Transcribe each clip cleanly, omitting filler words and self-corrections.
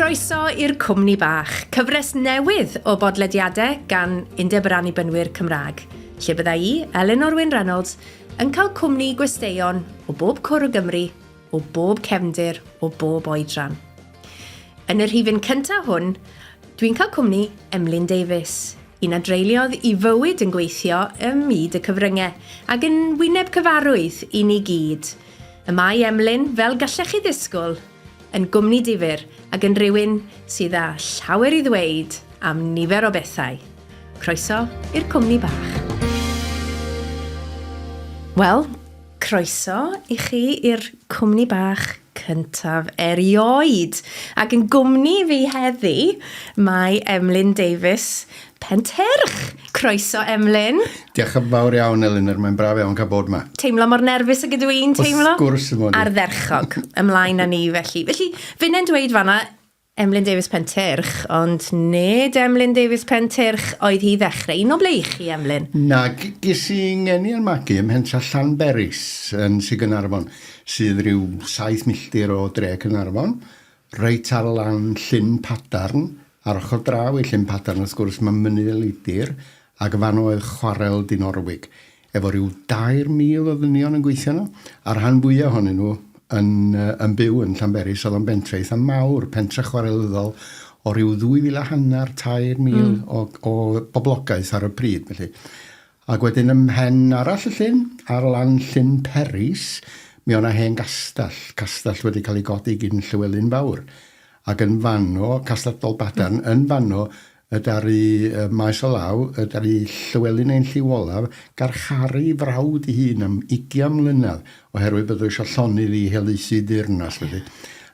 Croeso i'r Cwmni Bach, cyfres newydd o bodlediadau gan Undeb yr Annibynwyr Cymraeg, lle bydda i, Elinor Wyn Reynolds, yn cael cwmni gwesteion o bob cwr o Gymru, o bob cefndir, o bob oedran. Yn yr rhifyn cyntaf hwn, dwi'n cael cwmni Emlyn Davies, un a dreuliodd i fywyd yn gweithio ym myd y cyfryngau ac yn wyneb cyfarwydd i ni gyd. Y mae Emlyn, fel gallech chi ddisgwyl, yn gwmni difyr ac yn rhywun sydd â llawer i ddweud am nifer o bethau. Croeso i'r Cwmni Bach. Wel, croeso i chi i'r Cwmni Bach cyntaf erioed. Ac yn gwmni fi heddi, mae Emlyn Davies, Pentrych. Croeso, Emlyn. Diolch yn fawr iawn, Elinor. Mae'n braf iawn cael bod yma. Teimlo mor nerfus ag ydw i'n teimlo? Wrth gwrs yn mod i. Ardderchog, ymlaen â ni felly. Felly, fi'n dweud fanna, Emlyn Davies Pentrych, ond nid Emlyn Davies Pentrych oedd hi ddechrau. Un o ble i chi, Emlyn? Na, ges i ngeni yn magu ym Mhentra Llanberis yn Sir Gaernarfon, sydd rhyw 7 milltir o dre Caernarfon, reit ar lan Llyn Padarn, ar ochr draw i Llyn Padarn, wrth gwrs, mae mynydd y Leidir, ac fan oedd chwarel Dinorwig, efo rhyw 2,000 o ddynion yn gweithio nhw, a'r rhan fwyaf ohonyn nhw yn byw yn Llanberis, oedd o'n bentre eitha mawr, pentre chwarelyddol o ryw 2,500, 3,000 o boblogaeth ar y pryd. Felly. Ac wedyn ymhen arall y llyn, ar lan Llyn Peris, mi o'na hen castell wedi cael ei godi gyn Llywelyn Fawr. Ac yn fanno, Castell Dolbadarn, yn fanno, ydaru maes o law, ydaru Llywelyn ein lliw olaf, garcharu frawd i hun am 20 mlynedd, oherwydd byddai eisiau llonydd i helaethu deyrnas.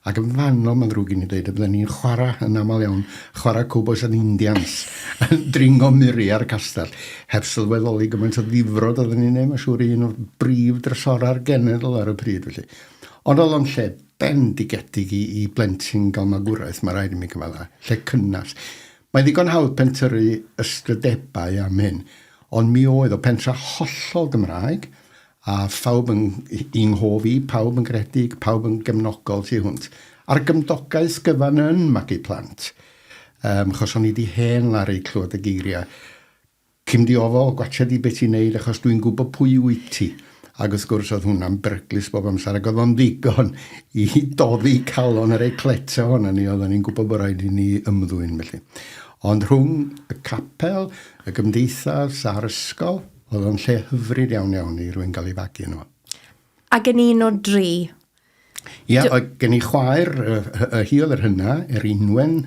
Ac yn fanno, mae'n ddrwg i ni dweud, y byddwn ni'n chwarae yn aml iawn, chwarae Cowboys and Indians, yn dringo miri ar y castell, heb sylweddoli gymaint o ddifrod oedden ni'n neud, mae'n siŵr un o brif drysora'r genedl ar y pryd. Felly. Ond oedd o'n lle bendigedig i blentyn gael magwraeth, mae rhaid i mi cyfadda, lle cynnas. Mae ddigon hawdd pentyrru ystradebau am hyn, ond mi oedd o pentra hollol Gymraeg, a phawb yn nghof i, pawb yn gredig, pawb yn gefnogol tu hwnt. A'r gymdogaeth gyfan yn magu plant, achos o'n i di hen lari clywed y geiriau. Cym diofol, gwachod i beth i'n neud, achos dwi'n gwybod pwy wyt ti. Ac wrth gwrs oedd hwnna'n beryglus bob amser, ac oedd o'n ddigon i doddi calon yr ecleta hwnna ni, oedd ni'n gwybod bod rhaid i ni ymddwyn. Felly. Ond rhwng y capel, y gymdeithas a'r ysgol, oedd o'n lle hyfryd iawn i rwy'n gael ei fagu yno. Ac yn un o dri? Ia, gen i chwaer, hi oedd yr hynna, Unwen,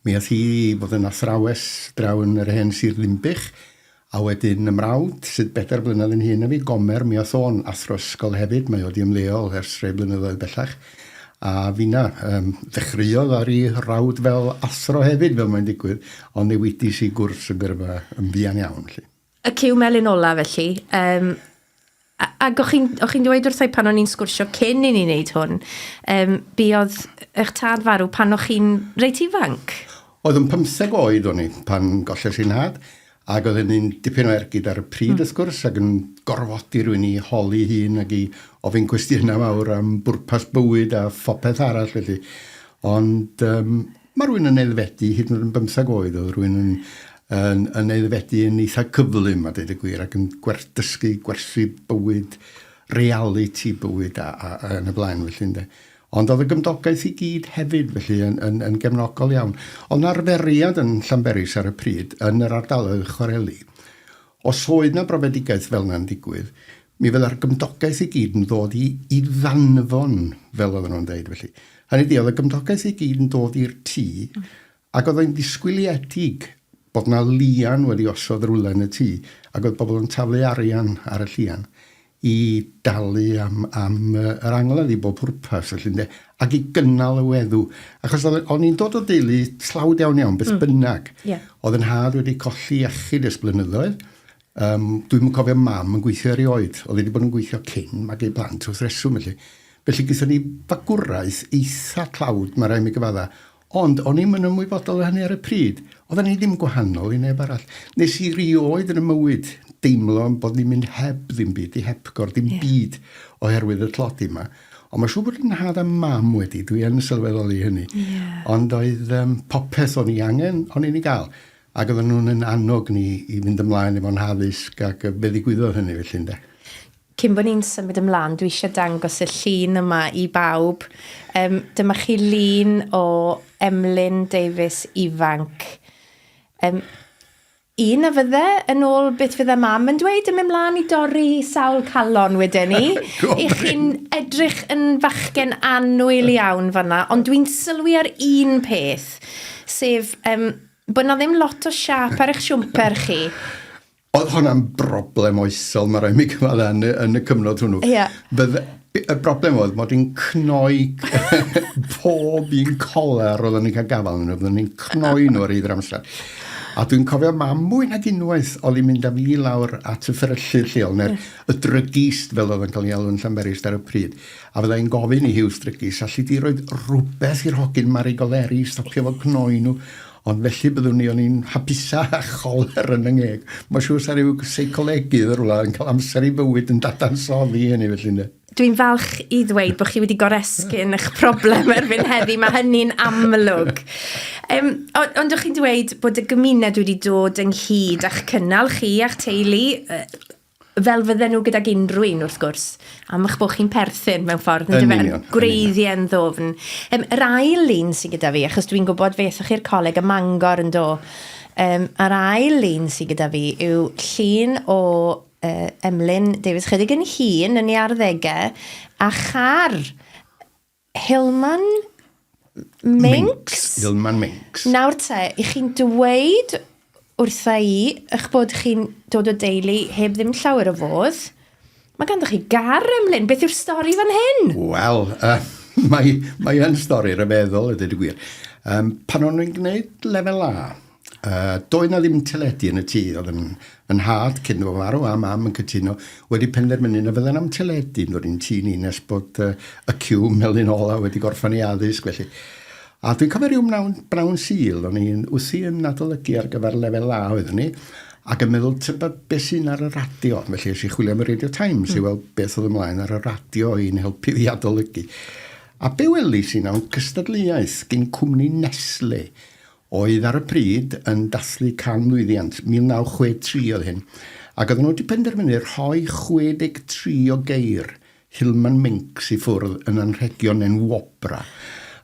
mi oedd hi bod yn athrawes draw yn yr hen Sir Ddinbych, a wedyn ymrawd, sydd 4 blynedd yn hyn a fi, Gomer, mi oedd o'n athro ysgol hefyd, mae oedd i ymleol ers 3 blynyddoedd bellach. A fi'na, ddechreuodd ar ei rawd fel athro hefyd, fel mae'n digwydd, ond newidis i gwrs yn gyrfa yn fuan iawn. Y cyw melyn ola felly, ac o'ch chi'n dweud wrthai pan o'n i'n sgwrsio cyn i ni wneud hwn, bu oedd eich tad farw pan o'ch chi'n reit ifanc? Oedd yn 15 oed o'n i pan golles i'n had, ac oedd yn dipyn o ergyd ar y pryd wrth gwrs, ac yn gorfodi rwy'n i holi hun ac i ofyn cwestiynau mawr am bwrpas bywyd a phopeth arall. Felly. Ond mae rwy'n yn eiddfedu, hyd yn oed yn 15 oed, oedd rwy'n yn eiddfedu yn eitha cyflym, a dweud y gwir, ac yn dysgu gwerthu bywyd, reality bywyd a yn y blaen. Felly, ond oedd y gymdogaeth i gyd hefyd, felly, yn gefnogol iawn. Ond arferiad yn Llanberis ar y pryd, yn yr ardaloedd chwareli, os oedd na brofedigaeth fel yna'n digwydd, mi fydda'r gymdogaeth i gyd yn dod i ddanfon, fel oedden nhw'n dweud. Felly. Hynny di, oedd y gymdogaeth i gyd yn dod i'r tŷ, ac oedd yn disgwyliedig bod na lian wedi osod rwle yn y tŷ, ac oedd bobl yn taflu arian ar y llian i dalu am yr angladd i bob pwrpas, ac i gynnal y weddw. Achos o'n i'n dod o deulu tlawd iawn, beth bynnag. Yeah. Oedd yn had wedi colli iechyd ys blynyddoedd. Dwi'n cofio mam yn gweithio erioed. Oedd wedi bod yn gweithio cyn, mag ei blant wrth reswm. Felly gyda ni fagwraeth eitha tlawd, mae rai mi gyfadda. Ond o'n i'n ymwybodol o hynny ar y pryd. Oedden ni ddim gwahanol i neb arall. Nes i rioed yn y mywyd deimlo bod ni'n mynd heb ddim byd, i hepgor, dim byd oherwydd y tlodi yma. Ond mae'n siŵr bod yn had am mam wedi, dwi yn sylweddoli hynny. Yeah. Ond oedd popeth o'n i angen, o'n i'n ei gael. Ac oedden nhw'n yn annog ni i fynd ymlaen efo'n haddysg ac be ddigwyddodd hynny felly ynde. Cyn bod ni'n symud ymlaen, dwi eisiau dangos y llun yma i bawb. Dyma chi lun o Emlyn Davies ifanc. Un a fydde yn ôl beth fydde mam yn dweud ym ymlaen i dorri sawl calon wedyn ni. I chi'n edrych yn fachgen annwyl iawn fanna, ond dwi'n sylwi ar un peth, sef bod na ddim lot o siap ar eich siwmper chi. Oedd hwnna'n broblem oesol, mae rhaid mi gyfadda yn y cyfnod hwnnw. Yeah. Y broblem oedd mod i'n cnoi pob un coler oedden ni'n cael gafal nhw, oedden ni'n cnoi nhw ar eidr amser. A dwi'n cofio mam mwy nag unwaith oedd hi'n mynd â fi lawr at y fferyllydd lleol, neu'r y drygist fel oedd yn cael ei alw'n Llanberis ar y pryd. A fyddai'n gofyn i Hughes drygis, allu di roed rhywbeth i'r hogyn marigoleri, stopio fo cnoi nhw. Ond felly byddwn ni o'n i'n hapusa a choler yn yngeg. Mae siŵr sa rhyw seicolegydd yr wla yn cael amser i bywyd yn dadansoddi hynny felly ynddo. Dwi'n falch i ddweud bod chi wedi goresgyn eich problem erbyn heddi, mae hynny'n amlwg. Ond o'ch chi'n dweud bod y gymuned wedi dod ynghyd a'ch cynnal chi a'ch teulu, fel fydden nhw gydag unrhyw un wrth gwrs, am eich bod chi'n perthyn mewn ffordd yn dyfan, gwreiddiau'n ddofn. Yr ail lun sydd gyda fi, achos dwi'n gwybod fe ethwch chi'r coleg y Mangor yn do, yr ail lun sydd gyda fi yw llun o Emlyn Davies chydig yn hun yn ei arddegau a char Hilman Minks. Hilman Minks. Nawr te, i chi'n dweud wrtha i eich bod chi'n dod o deulu heb ddim llawer o fodd. Mae ganddo chi gar, Emlyn. Beth yw'r stori fan hyn? Wel, mae yn stori ryfeddol, ydy gwir. Pan o'n i'n gwneud lefel A, doedd na ddim teledu yn y tŷ, oedd yn had cyn o farw a mam yn cytuno wedi penderfynu na fydden am teledu yn dod i'n tŷ ni nes bod y ciw melyn ola wedi gorffan i addysg felly. A dwi'n cofio rhyw brawn sil, o'n i'n wsi yn adolygu ar gyfer lefel A oeddwn ni, ac yn meddwl tybed beth sy'n ar y radio, felly eisiau chwilio am y Radio Times i weld beth oedd ymlaen ar y radio i'n helpu fi adolygu. A be weli sy'n am cystadleuaeth gyn cwmni Nestle, oedd ar y pryd yn dathlu canmlwyddiant, 1963 oedd hyn, ac oedden nhw wedi penderfynu rhoi 63 o geir Hilman Minks i ffwrdd yn anrhegion en Wobra.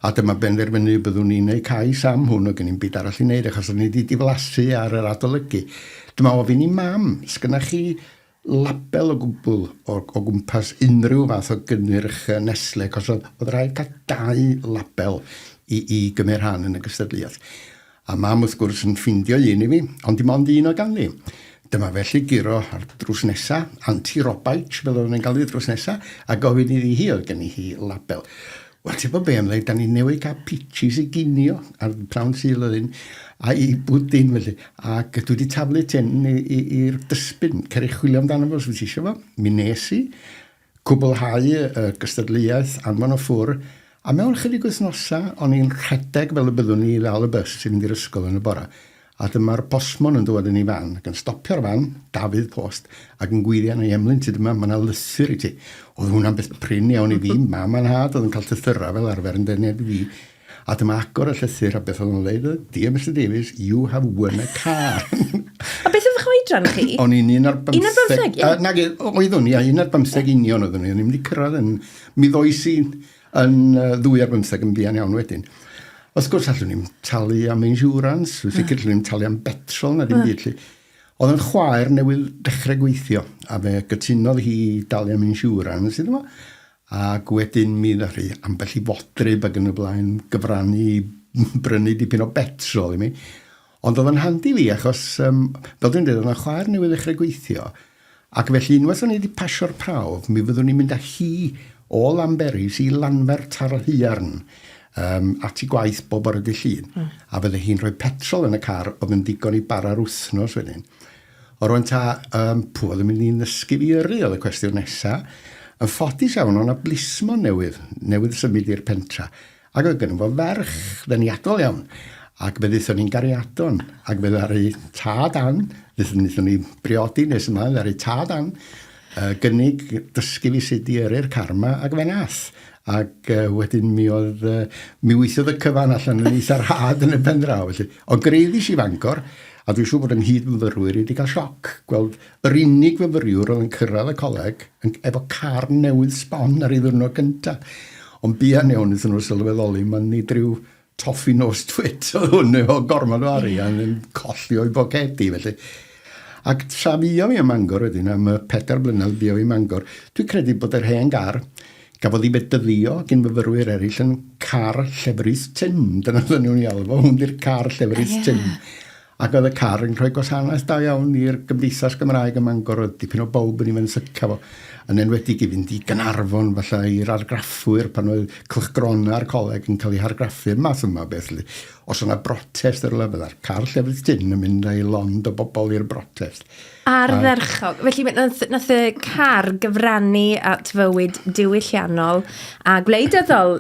A dyma benderfynu byddwn ni'n neud cais am hwn o gen i'n byd arall i wneud, achos o'n i wedi diflasu ar yr adolygu. Dyma ofyn i mam, sgynna chi label o gwbl o gwmpas unrhyw fath o gynnyrch Nestle, achos oedd rhaid cael 2 label i gymryd rhan yn y gystadleuaeth. A mam wrth gwrs yn ffindio un i fi, ond dim ond un o ganddi. Dyma felly giro ar drws nesa, anti-robaich, fel oedd yn cael ei drws nesa, a gofyn iddi hi oedd gen i hi label. Wel, ti'n bod be ymlaen, da ni newydd cael peaches i ginio ar prawn syl oedd un, a i bwdyn felly. Ac dwi wedi taflu ten i'r dysbyn, cer i chwilio amdano fo, os wyt ti eisiau fo. Mi nes i, cwblhau y gystadleuaeth, anfon o ffwr, a mewn chydig wythnosa, o'n i'n rhedeg fel y byddwn ni i ddal y bus sy'n mynd i'r ysgol yn y bora. A dyma'r bosmon yn dod yn ei fan, ac yn stopio'r fan, Dafydd Post, ac yn gwyddio yn ei Emlyn, ti dyma, mae yna lythyr i ti. Oedd hwnna'n beth prin iawn i fi, mam a'n had, oedd yn cael tythyra fel arfer yn deniad i fi. A dyma agor y llythyr, a beth oedd yn dweud, Dear Mr Davies, you have won a car. A beth oedd eich oedran chi? O'n i'n 15. 15, ie? Nag, oeddwn i, 15 union oeddwn i, o'n i'n mynd i cyrraedd yn, mi ddoes i yn 2 ar 15 yn bian iawn wedyn. Wrth gwrs, allwn ni'n talu am insurance, wrth sicr allwn ni'n talu am betrol, na ddim byd. Oedd yn chwaer newydd dechrau gweithio, a fe gytunodd hi dalu am insurance, iddo fo. Ac wedyn mi ddari ambell i fodryb ac yn y blaen gyfrannu brynu dipyn o betrol i mi. Ond oedd yn handi fi, achos, fel dwi'n dweud, oedd yn chwaer newydd dechrau gweithio. Ac felly, unwaith o'n i wedi pasio'r prawf, mi fyddwn ni'n mynd â hi o Llanberis i Lanfert ar y Hiarn, at i gwaith bob ar y dy llun. A fydde hi'n rhoi petrol yn y car oedd yn digon i bara'r wythnos wedyn. O rwan ta, pwy oedd yn mynd i'n ddysgu fi yrru oedd y cwestiwn nesaf. Yn ffodus iawn o'na blismo newydd symud i'r pentra. Ac oedd gen i fo ferch ddeniadol iawn. Ac fe ddeithon ni'n gariadon. Ac fe ddari tad an, ddeithon ni briodi nes yma, ddari tad an. Gynnig dysgu fi sut i yrru'r car yma, ac fe nath. Ac wedyn mi weithiodd y cyfan allan yn eitha'r had yn y pen draw. Ond greiddies i Fangor, a dwi'n siŵr bod yn hyd myfyrwyr wedi cael sioc. Gweld yr unig fyfyriwr oedd yn cyrraedd y coleg efo car newydd sbon ar ei ddwrnod cyntaf. Ond buan iawn iddyn nhw sylweddoli, mae'n nid rhyw toffi nos twit oedd hwn efo gormod o arian yn colli o'i bocedi. Felly. Ac tra buo fi ym Mangor wedyn, am 4 blynedd buo fi ym Mangor, dwi'n credu bod yr hen gar gafodd ei bedyddio gyn fyfyrwyr eraill yn car llefrith tin. Dyna ddyn nhw'n iawn fo, hwn di'r car llefrith tin. Ac oedd y car yn rhoi gwasanaeth da iawn i'r Gymdeithas Gymraeg ym Mangor, oedd dipyn o bawb yn ei fynd syca fo. Yn enwedig i fynd i Gaernarfon, falle i'r argraffwyr, pan oedd cylchgronau'r coleg yn cael ei hargraffu'r math yma beth. Os yna brotest ar lefydd, ar car llefrith tin yn mynd â'i lond o bobl i'r brotest. Ardderchog. Felly nath y car gyfrannu at fywyd diwylliannol a gwleidyddol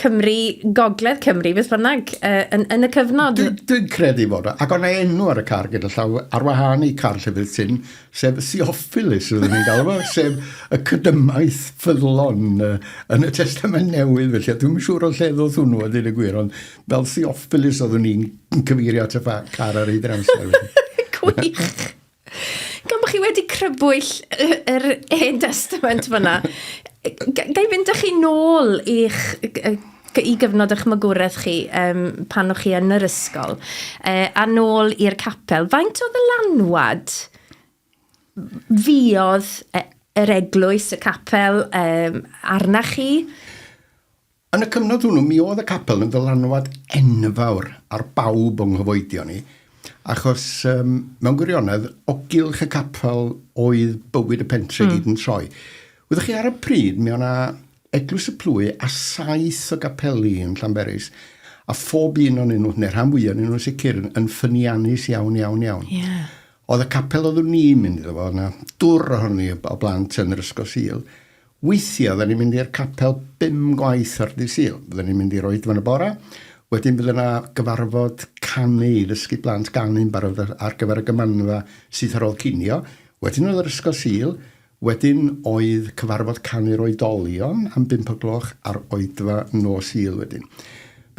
Cymru, Gogledd Cymru, beth bynnag, yn y cyfnod. Dwi'n credu fod o. Ac o'na enw ar y car gyda llaw ar wahân i car llefydd tin, sef Theophilus, oedden ni'n gael efo, sef y cydymaeth ffyddlon yn y Testament Newydd. Felly, dwi'n siŵr o lle ddodd hwnnw a dyn y gwir, ond fel Theophilus oedden ni'n cyfeirio at y car ar ei dramser. Gwych. Gan bod chi wedi crybwyll yr Hen Testament fyna, gai fynd â chi nôl i gyfnod eich magwraeth chi pan o'ch chi yn yr ysgol, a nôl i'r capel. Faint oedd y lanwad fiodd yr eglwys, y capel, arna chi? Yn y cyfnod hwnnw, mi oedd y capel yn ddylanwad enfawr ar bawb o'n nghyfoedion ni. Achos mewn gwirionedd, o gylch y capel oedd bywyd y Pentrych gyd yn troi. Wyddoch chi ar y pryd, mi o'na eglwys y plwy a 7 o gapeli yn Llanberis, a phob un o'n nhw, neu rhan fwyaf o'n nhw'n sicr, yn ffyniannus iawn. Yeah. Oedd y capel oeddwn ni'n mynd iddo fo, o'na dwr ohoni o blant yn yr ysgol Sul. Weithiau, oedden ni'n mynd i'r capel 5 gwaith ar dydd Sul. Oedden ni'n mynd i'r oedran y bora. Wedyn bydd yna gyfarfod canu i ddysgu blant ganu'n barod ar gyfer y gymanfa sydd ar ôl cinio. Wedyn oedd yr ysgol Sul. Wedyn oedd cyfarfod canu'r oedolion am 5 o'r gloch ar oedfa nos Sul wedyn.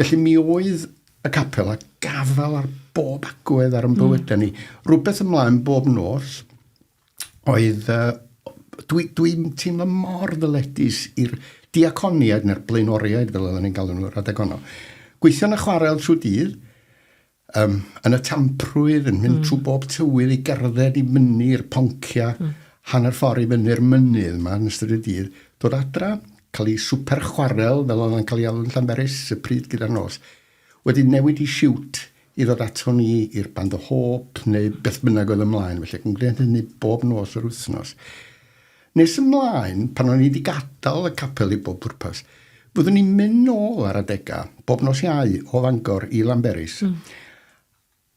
Felly mi oedd y capel a gafal ar bob agwedd ar yn bywydau ni. Rhywbeth ymlaen bob nos oedd... Dwi'n teimlo mor ddyledus i'r diaconiaid neu'r blaenoriaid fel oedden ni'n galw nhw'r adeg honno. Gweithio yn y chwarel trwy dydd, yn y tamprwydd, yn mynd trwy bob tywydd i gerdded i fyny'r poncia, hanner ffordd i fyny'r mynydd yma yn ystod y dydd, dod adra, cael ei swper chwarel fel oedd yn cael ei alw'n Llanberis, y pryd gyda'r nos. Wedyn newid i siwt i ddod ato ni i'r band o hop neu beth bynnag oedd ymlaen, felly yn gwneud hynny bob nos yr wythnos. Nes ymlaen, pan o'n i wedi gadael y capel i bob pwrpas, byddwn ni'n mynd nôl ar adegau, bob nos Iau o Fangor i Llanberis.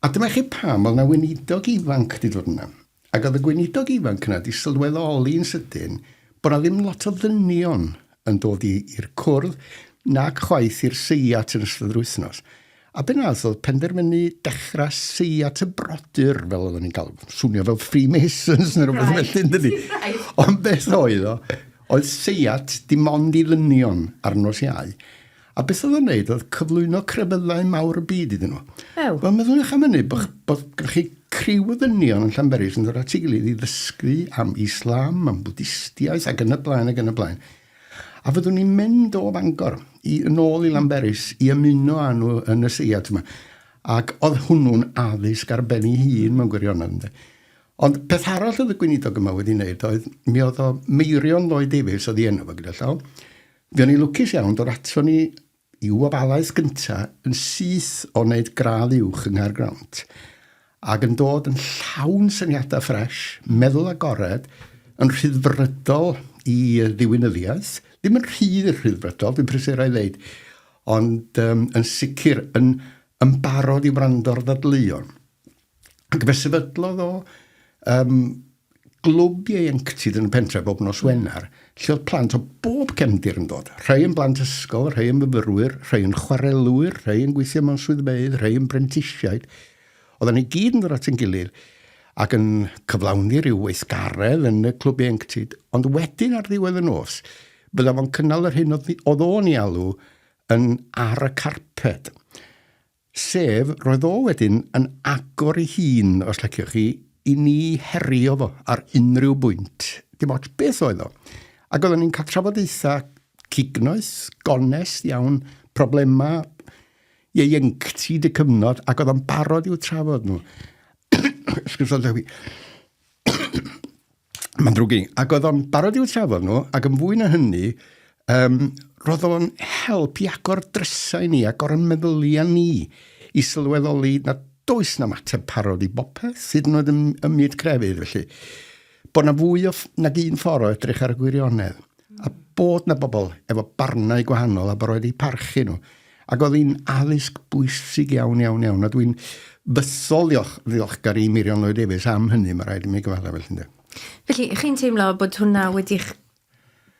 A dyma chi pam, oedd na weinidog ifanc wedi dod yna. Ac oedd y gweinidog ifanc yna wedi sylweddoli yn sydyn bod na ddim lot o ddynion yn dod i'r cwrdd nac chwaith i'r seiat yn ystod yr wythnos. A benaeth oedd penderfynu dechrau seiat y brodyr fel oedden ni'n cael. Swnio fel Freemasons neu rhywbeth felly, dydy. Ond beth oedd o? Oedd seiat dim ond i ddynion ar nos Iau. A beth oedd o'n neud oedd cyflwyno crefyddau mawr y byd iddyn nhw. Wel, meddwl am hynny bod gyda chi criw o ddynion yn Llanberis yn dod at ei gilydd i ddysgu am Islam, am Bwdistiaeth ac yn y blaen. A fyddwn ni'n mynd o Fangor yn ôl i Llanberis i ymuno â nhw yn y seiat yma. Ac oedd hwnnw'n addysg ar ben ei hun mewn gwirionedd. Ond peth arall oedd y gweinidog yma wedi wneud oedd, mi oedd o Meirion Lloyd Davies oedd i enw fo gyda llaw. Fi o'n i lwcus iawn dod ato ni i wobalaeth gyntaf yn syth o wneud gradd uwch yng Nghaergrawnt. Ac yn dod yn llawn syniadau ffres, meddwl agored, yn rhyddfrydol i ddiwinyddiaeth. Ddim yn rhydd i'r rhyddfrydol, dwi'n presurau ddeud, ond yn sicr yn barod i wrando'r ddadleuon. Ac fe sefydlodd o glwb ieuenctid yn y Pentrych bob nos Wener, lle oedd plant o bob cefndir yn dod. Rhai yn blant ysgol, rhai yn myfyrwyr, rhai yn chwarelwyr, rhai yn gweithio mewn swyddfeydd, rhai yn brentisiaid. Oedden ni gyd yn dod at ein gilydd, ac yn cyflawni rhyw weithgaredd yn y clwb ieuenctid, ond wedyn ar ddiwedd y nos, bydda fo'n cynnal yr hyn oedd o'n ei alw yn ar y carped. Sef, roedd o wedyn yn agor ei hun, os liciwch chi, i ni herio fo ar unrhyw bwynt. Dim ots beth oedd o. Ac oedden ni'n cael trafodaethau cignoeth, gonest iawn, problema ieuenctid y cyfnod, ac oedd o'n barod i'w trafod nhw. Mae'n drwg i. Ac oedd o'n barod i'w trafod nhw, ac yn fwy na hynny, roedd o'n help i agor drysau ni, agor yn meddyliau ni, i sylweddoli na does na mateb parod i bopeth, sydd yn oed ym myd crefydd, felly. Bod na fwy nag un ffordd o edrych ar y gwirionedd, a bod na bobl efo barnau gwahanol a bod wedi parchu nhw. Ac oedd hi'n addysg bwysig iawn, a dwi'n bythol ddiolchgar i Emlyn Davies am hynny, mae rhaid i mi gyfadda fel hynny. Felly, chi'n teimlo bod hwnna wedi'ch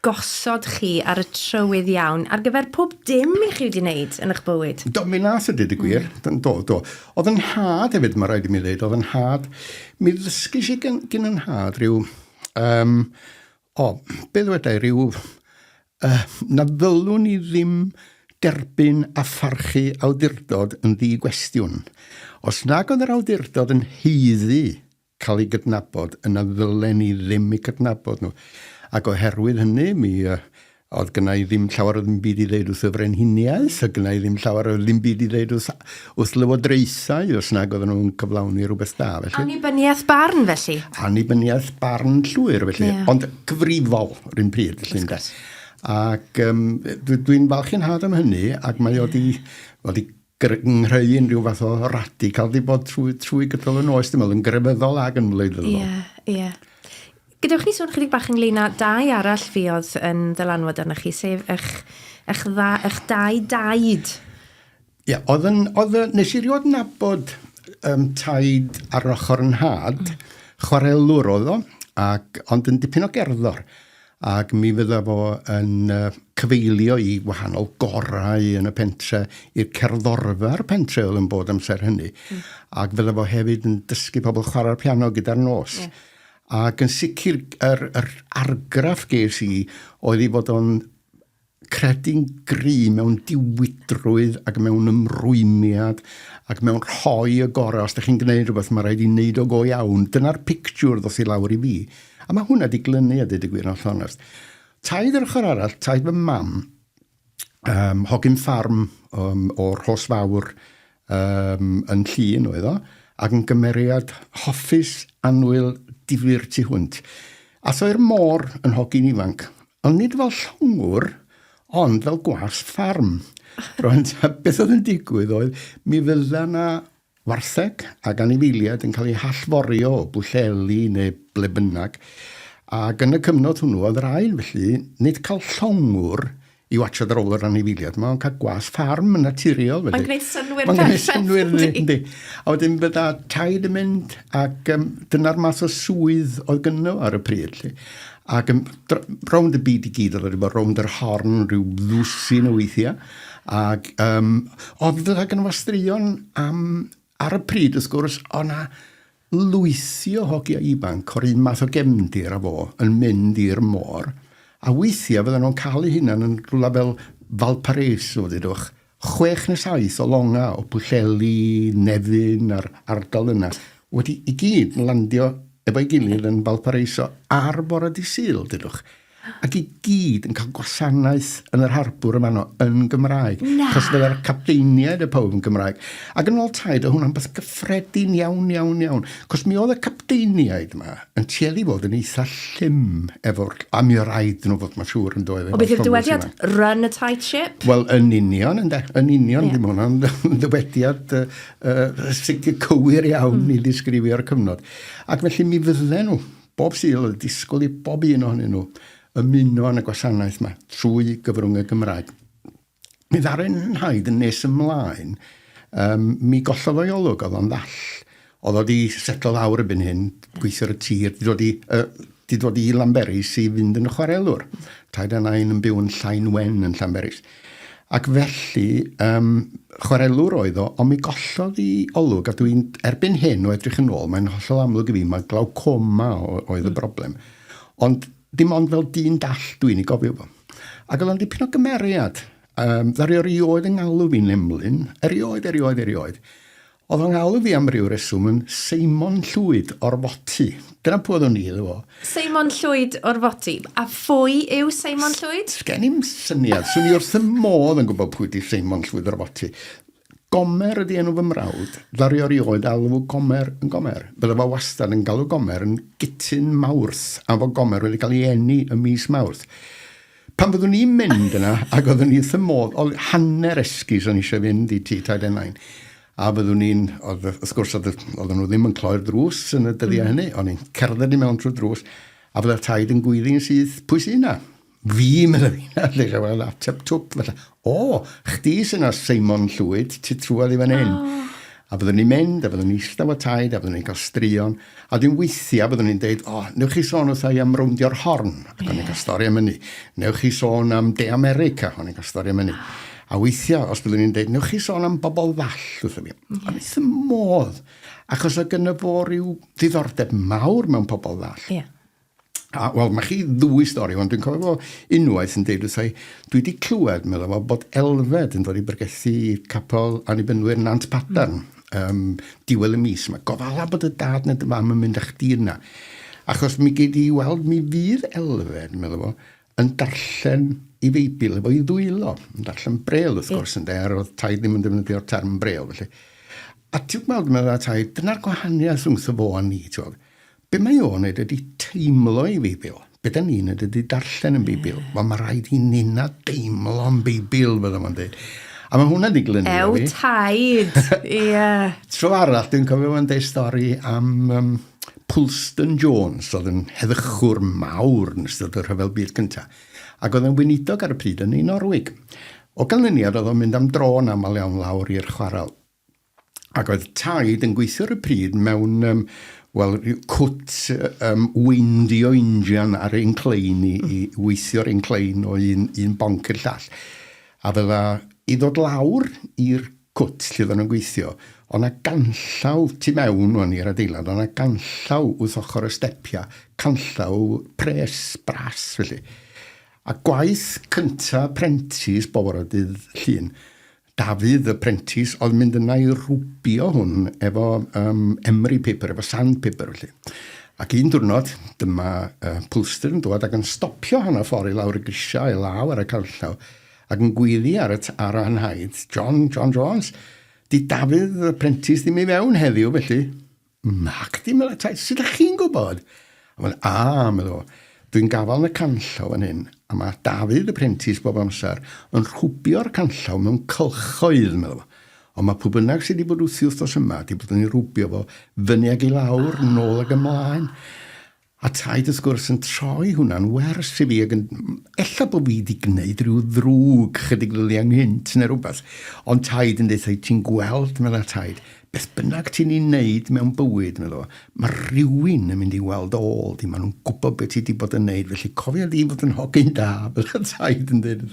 gosod chi ar y trywydd iawn ar gyfer pob dim i chi wedi wneud yn eich bywyd? Do, mi nath ydy dy gwir. Do. Oedd yn had hefyd, mae rhaid i mi ddweud, oedd yn had. Mi ddysgis i gyn yn had rhyw, beth wedai, rhyw, na ddylwn ni ddim derbyn a pharchu awdurdod yn ddi-gwestiwn. Os nag oedd yr awdurdod yn heiddi cael ei gydnabod, yna ddylen ni ddim ei gydnabod nhw. Ac oherwydd hynny, oedd gyna i ddim llawer o ddim byd i ddeud wrth y frenhiniaeth, a gyna i ddim llawer o ddim byd i ddeud wrth lywodraethau, os nag oedden nhw'n cyflawni rhywbeth da. Felly. Annibyniaeth barn, felly? Annibyniaeth barn llwyr, felly. Yeah. Ond cyfrifol, rhywun pryd, felly. Ac dwi'n falch yn had am hynny, ac mae wedi nghreu unrhyw fath o radical di bod trwy gydol y noes, dim ond yn grefyddol ac yn wleidyddol. Ie. Gydewch ni sôn chydig bach ynglyn â dau arall fiodd yn ddylanwad arnoch chi, sef eich dau daid. Ie, nes i rioed nabod taid ar ochr yn had, chwarelwr oedd o, ond yn dipyn o gerddor. Ac mi fydda fo yn cyfeilio i wahanol gorau yn y pentre i'r cerddorfa'r pentre oedd yn bod amser hynny. Ac fydda fo hefyd yn dysgu pobl chwarae'r piano gyda'r nos. Ac yn sicr yr argraff ges i oedd i fod o'n credu'n gry mewn diwydrwydd ac mewn ymrwymiad ac mewn rhoi y gorau. Os ydych chi'n gwneud rhywbeth, mae rhaid i wneud o go iawn. Dyna'r pictiwr ddoth i lawr i fi. A mae hwnna di glynu a dweud y gwir yn llonest. Taid yr ochr arall, taid fy mam, hogyn ffarm o'r Rhosfawr yn Llun oedd o, ac yn gymeriad hoffus anwyl difyr tu hwnt. Ath o'r môr yn hogyn ifanc, ond nid fel llongwr, ond fel gwas ffarm. Beth oedd yn digwydd oedd, mi fydda na wartheg ac anifeiliaid yn cael ei hallforio o Bwllheli neu ble bynnag. Ac yn y cyfnod hwnnw, oedd rhaid felly, nid cael llongwr i watchad ar ôl yr anifeiliaid. Mae'n cael gwas ffarm yn naturiol. Mae'n gwneud synwyr perffaith. A wedyn bydda taid yn mynd ac dyna'r math o swydd oedd gynno ar y pryd. Ac rownd y byd i gyd oedd wedi bod rownd yr horn rhyw ddwsin o weithiau. Ac oedd fydda gynno fo straeon ar y pryd, wrth gwrs, o'na lwythio hogia ifanc o'r un math o gefndir a fo yn mynd i'r môr. A weithiau fydden nhw'n cael eu hunan yn rhywle fel Valparaiso, dydwch, 6 neu 7 o longa o Bwllheli, Nefyn a'r ardal yna, wedi i gyd yn landio efo'i gilydd yn Valparaiso ar bore dydd Sul, dydwch. Ac i gyd yn cael gwasanaeth yn yr harbwr yma yn Gymraeg. Cos fydda'r capteiniaid y pawb yn Gymraeg. Ac yn ôl taid, o hwnna'n beth gyffredin iawn. Cos mi oedd y capteiniaid yma yn tueddu fod yn eitha llym efo'r... A mi o rhaid nhw fod, mae'n siŵr yn dweud. O beth yw'r dywediad? Run a tight ship? Wel, yn union, dim hwnna'n dywediad sicr cywir iawn i ddisgrifio'r cyfnod. Ac felly mi fydden nhw, bob Sul, oedd disgwyl i bob un ohonyn nhw, ymuno yn y gwasanaeth yma trwy gyfrwng y Gymraeg. Mi ddaren nhaid yn nes ymlaen, mi gollodd o'i olwg oedd o'n ddall. Oedd o di setlo lawr y byn hyn, gweithio'r y tir, di dod i Llanberis i fynd yn y chwarelwr. Taid a nain yn byw yn Llaenwen yn Llanberis. Ac felly, chwarelwr oedd o, ond mi gollodd i olwg, a dwi'n erbyn hyn o edrych yn ôl, mae'n hollol amlwg i fi, mae glaucoma oedd y broblem. Ond dim ond fel dyn dall dwi'n ei gofio fo. Ac oedd o'n dipyn o gymeriad. Ddari erioed yn galw fi'n Emlyn, erioed. Oedd o'n galw fi am ryw reswm yn Seimon Llwyd o'r Foti. Dyna pwy oedd o'n i iddo fo. Seimon Llwyd o'r Foti. A phwy yw Seimon Llwyd? Sgen i'n syniad. Swn i wrth y modd yn gwybod pwy di Seimon Llwyd o'r Foti. Gomer ydi enw fy mrawd. Ddari erioed alw Gomer yn Gomer. Bydde fo wastad yn galw Gomer yn gytun Mawrth, a fo Gomer wedi cael ei eni y mis Mawrth. Pan byddwn ni'n mynd yna, ac oeddwn ni wrth y modd, oedd hanner esgus o'n eisiau fynd i T-29. A byddwn ni'n, wrth gwrs, oedden nhw ddim yn cloi'r drws yn y dyddiau hynny, o'n i'n cerdded i mewn trwy'r drws, a fydda'r taid yn gwyddi'n sydd, pwy sy'n yna? Fi, meddwl fi, lle fel ateb twp, chdi sy'n yna Seimon Llwyd, ti trwad i fan hyn. A byddwn ni'n mynd, a byddwn ni'n eistedd o taid, a byddwn ni'n cael straeon. A dwi'n weithio, byddwn ni'n dweud, newch chi sôn wrtho i am rowndio'r horn, ac o'n i'n cael stori am hynny. Newch chi sôn am De America, o'n i'n cael stori am hynny. A weithio, os byddwn ni'n dweud, newch chi sôn am bobl ddall, wrtho fi. Ond wrth y modd, achos o gynno fo ryw ddiddordeb mawr mewn pobl ddall. Ie. A, wel, mae chi ddwy stori, ond dwi'n cofio fo unwaith yn deud wrthai, dwi wedi clywed, meddwl fo, bod Elfed yn dod i byrgethu capel annibynnwyr Nant Padarn. Diwedd y mis. Mae gofala bod y dad neu dy fam yn mynd â chdi yna. Achos mi gei di weld mi fydd Elfed, meddwl fo, yn darllen i Feibil efo i ddwylo. Yn darllen brel, wrth gwrs, yn der, oedd taid ddim yn defnyddio'r term brel, felly. A ti'n gweld, meddwl taid, dyna'r gwahaniaeth rhwngth o fo a ni, ti'n gweld. Be mae o'n neud ydy teimlo i Feibil. Be da ni'n neud ydy darllen yn Beibil. Wel, mae rhaid i nina deimlo yn Beibil, fydda ma'n dweud. A mae hwnna diglynu fi. Taid, ie. Tro arall, dwi'n cofio fo'n deud stori am Pulston Jones, oedd yn heddychwr mawr yn ystod y rhyfel byd cyntaf. Ac oedd yn weinidog ar y pryd yn ei Norwig. O ganlyniad, oedd o'n mynd am dron aml iawn lawr i'r chwarel. Ac oedd taid yn gweithio ar y pryd mewn cwt weindio Indian ar ein clein i weithio'r ein clein o un bonc i'r llall. A fydda i ddod lawr i'r cwt lle oedden nhw'n gweithio, ond na ganllaw tu mewn o'n i'r adeilad, ond na ganllaw wrth ochr y stepiau, canllaw pres, bras, felly. A gwaith cyntaf prentis Boforydydd Llyn, Dafydd y prentis, oedd mynd yna i rwbio hwn efo emery paper, efo sandpaper, felly. Ac un diwrnod, dyma Pulster yn dod ac yn stopio hana ffordd i lawr y grisiau, i law ar y canllaw, ac yn gwyddi ar y anhaid, John Jones, di Dafydd y prentis ddim i fewn heddiw, felly, mac di meddwl, sut ydych chi'n gwybod? Meddwl, dwi'n gafal yn y canllaw yn hyn, a mae Dafydd y prentis bob amser yn rhwbio'r canllaw mewn cylchoedd, meddwl. Ond mae pwy bynnag sydd wedi bod wrthos yma, wedi bod yn ei rwbio fo fyny ag i lawr, nôl ag ymlaen. A taid wrth gwrs yn troi hwnna'n wers i fi, ac ella bod fi wedi gwneud rhyw ddrwg chydig lili anghynt neu rhywbeth. Ond taid yn dweud, ti'n gweld, meddwl taid, beth bynnag ti'n ei wneud mewn bywyd, meddwl, mae rhywun yn mynd i weld ôl di, maen nhw'n gwybod beth ti wedi bod yn wneud, felly cofio di fod yn hogyn da, meddwl taid yn dweud.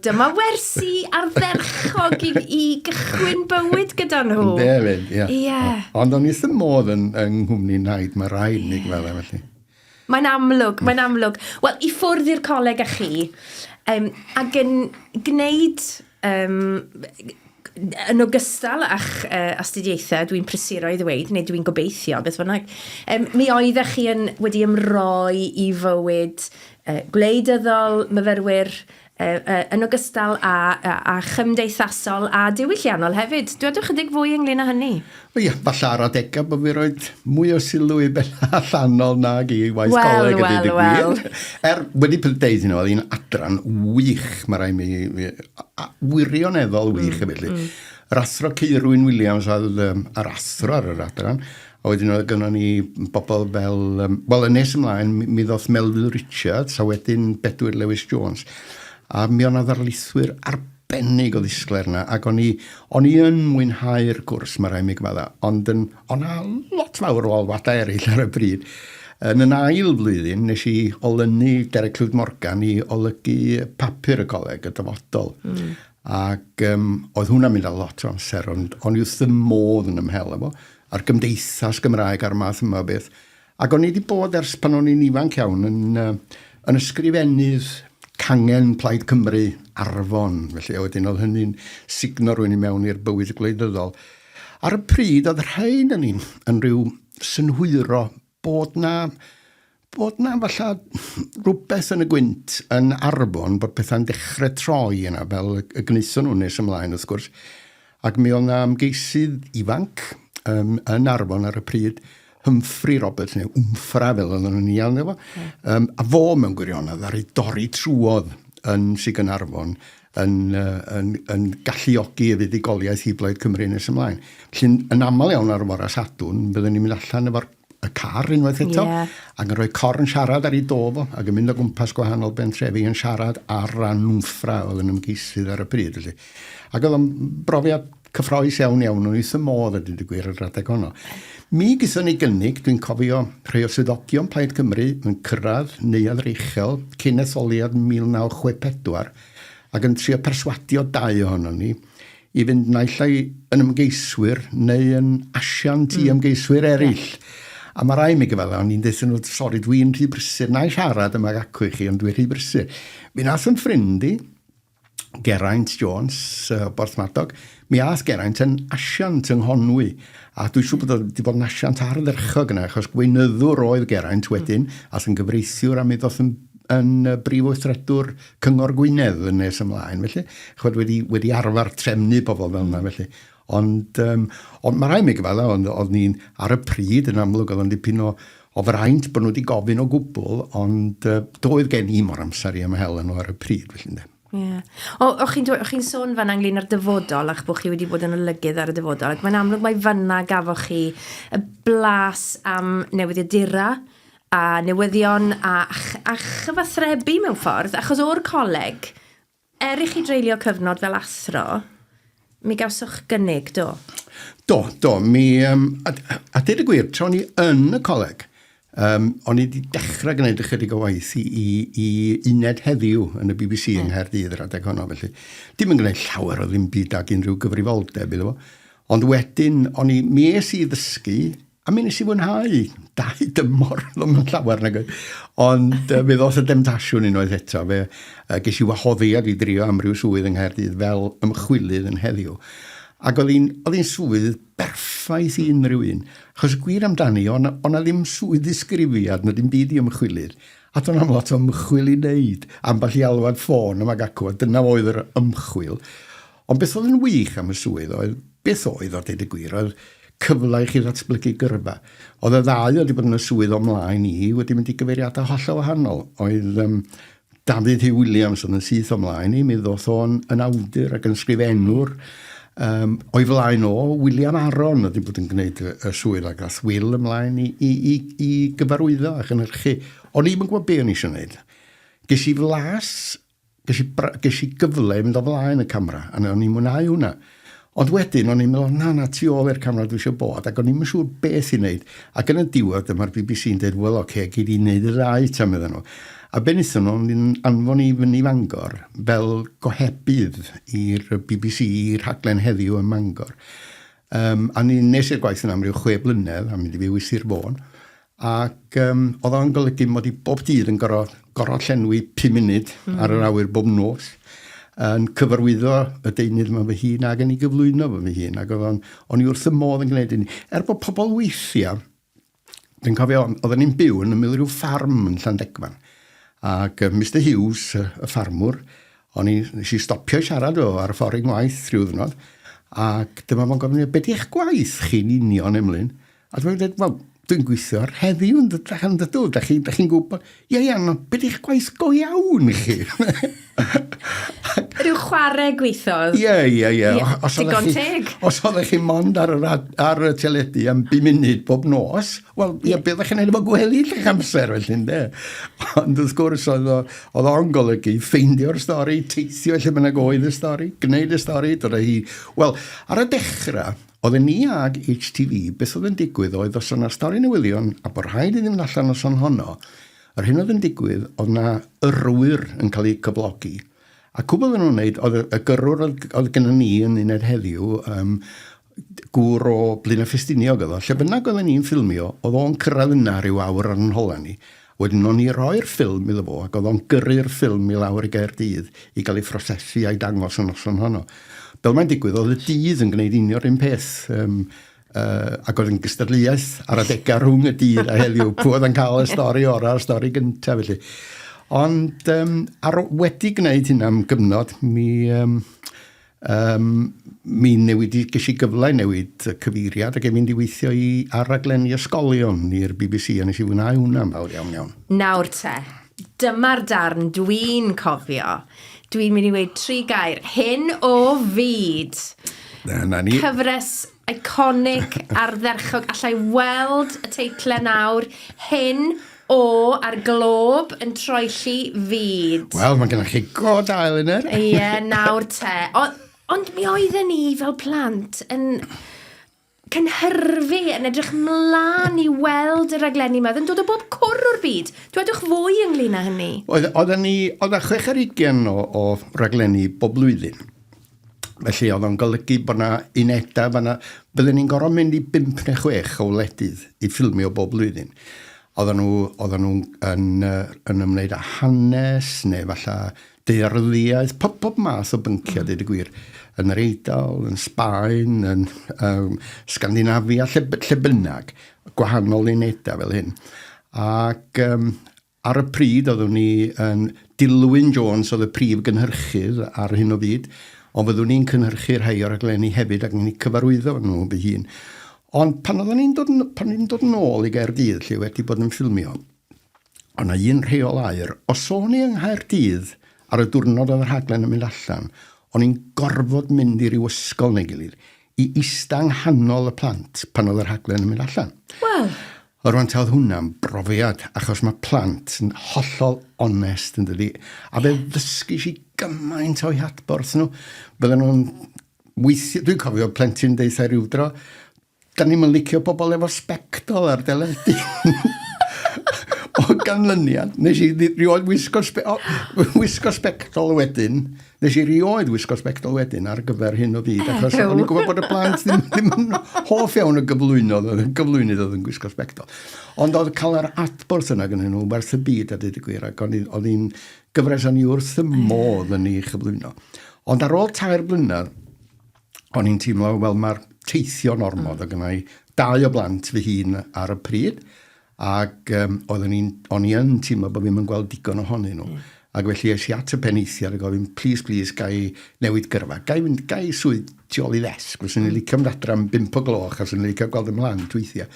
Dyma wersi ardderchog i gychwyn bywyd gyda nhw. Defyd, ie. Ond o'n wrth y modd yn nghwmni naid, mae rhaid ni gweld felly. Mae'n amlwg. Wel, i ffwrdd i'r coleg â chi, ac yn gwneud yn ogystal a'ch astudiaethau, dwi'n prysuro i ddweud, neu dwi'n gobeithio, beth bynnag, mi oeddech chi wedi ymroi i fywyd gwleidyddol, myfyrwyr, yn ogystal a chymdeithasol a diwylliannol hefyd. Dwedwch chydig fwy ynglyn â hynny? Ie, falle ar adegau bod fi roed mwy o sylw i bella allanol nag i waith coleg a dweud y gwir. Wedi deud nhw, oedd hi'n adran wych, mae rai mi wirioneddol wych felly. Yr athro Ceirwyn Williams oedd yr athro ar yr adran, a wedyn oedd gynnon ni bobl fel, wel, y nes ymlaen, mi ddoth Melville Richards, a wedyn Bedwyr Lewis Jones. A mi o'n ddarlithwyr arbennig o ddisgler yna, ac o'n i yn mwynhau'r gwrs, mae rai mi gyfadda, ond o'na lot fawr o olwadau eraill ar y bryd. Yn yn ail blwyddyn, nes i olynu Derek Llwyd Morgan i olygu papur y coleg, y dyfodol. Ac oedd hwnna'n mynd â lot o amser, ond i wrth y modd yn ymhel efo, a'r gymdeithas Gymraeg a'r math yma o beth. Ac o'n i wedi bod ers pan o'n i'n ifanc iawn yn ysgrifennydd cangen Plaid Cymru Arfon. Felly, a wedyn oedd hynny'n signo rwy'n i mewn i'r bywyd gwleidyddol. Ar y pryd, oedd rhain yn rhyw synhwyro bod na falle rhywbeth yn y gwynt yn Arfon bod pethau'n dechrau troi yna, fel y gneithon nhw nes ymlaen, wrth gwrs. Ac mi oedd na ymgeisydd ifanc yn Arfon ar y pryd, Humphrey Roberts, neu Wmffra fel oedd nhw'n iawn efo. A fo mewn gwirionedd ar ei dorri trwodd yn Sig yn Arfon yn galluogi y fuddugoliaeth i Blaid Cymru nes ymlaen. Felly yn aml iawn ar y Sadwrn, byddwn ni'n mynd allan efo'r car unwaith eto, ac yn rhoi corn siarad ar ei dofo, ac yn mynd o gwmpas gwahanol bentrefi yn siarad ar ran Wmffra oedd yn ymgeisydd ar y pryd. Felly. Ac oedd yn brofiad cyffroes iawn, o'n wrth y modd ydy digwyr yr adeg honno. Mi gyson ni gynnig, dwi'n cofio rhai o swyddogion Plaid Cymru yn cyrraedd Neuadd Reichel cyn etholiad 1964 ac yn trio perswadio 2 ohono ni i fynd naill ai yn ymgeiswyr neu yn asiant i ymgeiswyr eraill. A mae rai mi gyfala, o'n i'n dweud nhw, sori, dwi'n rhy brysur, na i siarad yma acw i chi, ond dwi'n rhy brysur. Mi nath yn ffrindi, Geraint Jones, Borthmadog, mi ath Geraint yn asiant yng Nghonwy. A dwi'n siŵr bod wedi bod yn asiant ardderchog yna, achos gweinyddwr oedd Geraint wedyn, ath yn gyfreithiwr a mi ddoth yn brif weithredwr Cyngor Gwynedd yn nes ymlaen, felly. Chod wedi arfer trefnu bobl fel yna, felly. Ond mae rai mi gyfala, oedd ni'n ar y pryd yn amlwg, oedd yn dipyn o fraint bod nhw wedi gofyn o gwbl, ond doedd gen i mor amser i ymhel nhw ar y pryd, felly. Yeah. O'ch chi'n sôn fan anglyn ar dyfodol ach bod chi wedi bod yn olygydd ar y dyfodol, ac mae'n amlwg mae fyna gafoch chi y blas am newyddiadura a newyddion a chyfathrebu mewn ffordd, achos o'r coleg, i chi dreulio cyfnod fel athro, mi gawsoch gynnig, do? Do. Mi, a dweud y gwir, tra ni yn y coleg, o'n i wedi dechrau gwneud ychydig o waith i uned heddiw yn y BBC yng Nghaerdydd yr adeg honno, felly. Dim yn gwneud llawer o ddim byd ag unrhyw gyfrifoldeb iddo fo. Ond wedyn, mi es i ddysgu, a mi nes i fwynhau 2 dymor, ddim yn llawer nag. Ond fe ddoth y demtasiwn unwaith eto. Ges i wahoddiad i drio am ryw swydd yng Nghaerdydd fel ymchwilydd yn heddiw. Ac oedd hi'n swydd berffaith i unrhyw un. Achos y gwir amdani, o'na ddim swydd ddisgrifiad, na ddim byd i ymchwilydd. A do'n am lot o ymchwil i wneud, ambell i alwad ffôn yma gacw, a dyna oedd yr ymchwil. Ond beth oedd yn wych am y swydd oedd, beth oedd o dweud y gwir, oedd cyfle i chi ddatblygu gyrfa. Oedd y 2 wedi bod yn y swydd o'mlaen i, wedi mynd i gyfeiriadau hollol wahanol. Oedd David Hugh Williams oedd yn syth o'mlaen i, mi ddoth o'n yn awdur ac yn sgrifennwr. O'i flaen William Aron wedi bod yn gwneud y swydd ac ath Will ymlaen i gyfarwyddo a chynhyrchu. O'n i'm yn gwybod be o'n i eisiau gwneud. Ges i flas, ges i gyfle mynd o flaen y camera, a o'n i'n mwynhau hwnna. Ond wedyn, o'n i'n meddwl, na, tu ôl i'r camera dwi eisiau bod, ac o'n i'n siŵr beth i wneud. Ac yn y diwedd, mae'r BBC'n dweud, wel, oce, gyd i wneud y ddau tam iddyn nhw. A be wnaethon nhw'n anfon i fyny Fangor fel gohebydd i'r BBC, i'r rhaglen heddiw ym Mangor. A ni nes i'r gwaith yna am ryw 6 blynedd, a mynd i fyw i Sir Fôn. Ac oedd o'n golygu mod i bob dydd yn gorfod llenwi 5 munud ar yr awyr bob nos, yn cyfarwyddo y deunydd yma fy hun ac yn ei gyflwyno fy hun. Ac o'n i wrth y modd yn gwneud hynny. Bod pobl weithiau, dwi'n cofio, oedden ni'n byw yn ymwneud rhyw ffarm yn Llandegfan. Ac Mr Hughes, y ffarmwr, nes i stopio siarad ar y ffordd ngwaith rhyw ddynod, ac dyma fo'n gofyn, beth i'ch gwaith chi'n union, Emlyn? A dwi'n dweud, wel, dwi'n gweithio ar heddiw yn dydach yn dydw, da chi'n gwybod, no, beth i'ch gwaith go iawn chi? Rhyw chwarae gweithodd? Ie. Digon teg. Os oeddech chi mond ar y teledu am 5 munud bob nos, wel, beth ydych chi'n neud efo gweddill eich amser, felly, ynde. Ond wrth gwrs, oedd o'n golygu ffeindio'r stori, teithio lle bynnag oedd y stori, gwneud y stori, dod o hi. Wel, ar y dechrau, Oedden ni ag HTV, beth oedd yn digwydd oedd os yna stori newyddion a bod rhaid i ddim allan os o'n honno, yr hyn oedd yn digwydd oedd yna yrwyr yn cael ei cyflogi. A cwbl yn nhw'n wneud, oedd y gyrrwr oedd gennym ni yn uned heddiw, gŵr o Blaenau Ffestiniog oedd o, lle bynnag oedden ni'n ffilmio, oedd o'n cyrraedd yna rhyw awr ar yn hola ni. Wedyn o'n i roi'r ffilm iddo fo, ac oedd o'n gyrru'r ffilm i lawr i Gaerdydd i gael ei phrosesu a'i dangos yn noson honno. Fel mae'n digwydd, oedd y dydd yn gwneud unio'r un peth, ac oedd yn gystadleuaeth ar adegau rhwng y dydd a heddiw, pwy oedd yn cael y stori o'r stori gyntaf felly. Ond wedi gwneud hynna am gyfnod, mi newid i gysi gyfle newid cyfeiriad ac mynd i weithio ar raglenni ysgolion i'r BBC a nes i fwynhau hwnna'n fawr iawn. Nawr te, dyma'r darn dwi'n cofio. Dwi'n mynd i weid 3 gair. Hyn o fyd. Cyfres iconic ardderchog. Allai weld y teitlau nawr. Hyn o ar glob yn troelli fyd. Wel, mae gennych chi go da, Elinor. Ie, nawr te. Ond mi oedden ni fel plant yn cynhyrfu, yn edrych mlaen i weld y raglenni yma, yn dod o bob cwr o'r byd. Dwedwch fwy ynglyn â hynny. Oedd 26 o raglenni bob blwyddyn. Felly oedd o'n golygu bod yna unedau, bydden ni'n gorfod mynd i 5 neu 6 o wledydd i ffilmio bob blwyddyn. Oedden nhw yn ymwneud â hanes, neu falle dearddiaeth, pob math o bynciau, dweud y gwir, yn yr Eidal, yn Sbaen, yn Scandinavia, lle bynnag, gwahanol unedau fel hyn. Ac ar y pryd, oeddwn ni yn Dilwyn Jones oedd y prif gynhyrchydd ar hyn o fyd, ond fyddwn ni'n cynhyrchu rhai o'r raglenni hefyd ac ni'n cyfarwyddo nhw by hun. Ond pan ni'n dod yn ôl i Gaerdydd, lle wedi bod yn ffilmio, ond na un rheol air, os o'n i yng Nghaerdydd ar y diwrnod oedd y rhaglen yn mynd allan, o'n i'n gorfod mynd i ryw ysgol neu gilydd i ista nghanol y plant pan oedd y rhaglen yn mynd allan. Wel. Rwan ta oedd hwnna'n brofiad, achos mae plant yn hollol onest yn dydi. A fe ddysgu si gymaint o'i hadborth nhw. Bydden nhw'n weithio, dwi'n cofio plentyn deitha rywdro, da ni'n licio pobl efo spectol ar deledu. O ganlyniad, nes i rioed wisgo spectol wedyn, ar gyfer hyn o fyd, achos o'n i'n gwybod bod y plant ddim yn hoff iawn y gyflwynydd oedd yn gwisgo spectol. Ond oedd cael yr adborth yna gyda nhw werth y byd a dweud y gwir, ac oedd hi'n gyfres o'n i wrth y modd yn ei chyflwyno. Ond ar ôl 2 blynedd, o'n i'n teimlo, wel, mae'r teithio'n ormod, ac yna i 2 o blant fy hun ar y pryd, ac o'n i yn teimlo bod fi'n gweld digon ohonyn nhw. Ac felly eisiau at y peneithiad a gofyn, please, gai newid gyrfa. Gai swydd tu ôl i ddesg. Fyswn i'n licio mynd adra am 5 o gloch, a fyswn i'n licio gweld ymlaen weithiau.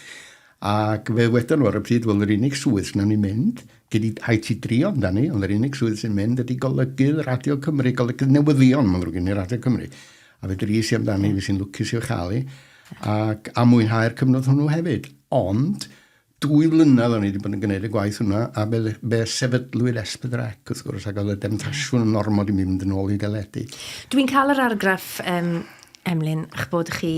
Ac fe wedyn nhw ar y pryd, wel, yr unig swydd sy'n ni'n mynd, gyda IT3 amdani, ond yr unig swydd sy'n mynd ydy golygydd Radio Cymru, golygydd newyddion, mae'n ddrwg i Radio Cymru. A fe dris i amdani, fe sy'n lwcus i'w chael ac a mwynhau'r cyfnod hwnnw hefyd. Ond 2 blynedd o'n i wedi bod yn gwneud y gwaith hwnna, a be sefydlwyd Esbydrec, wrth gwrs, ac oedd y demtasiwn yn ormod i mynd yn ôl i deledu. Dwi'n cael yr argraff, Emlyn, eich bod chi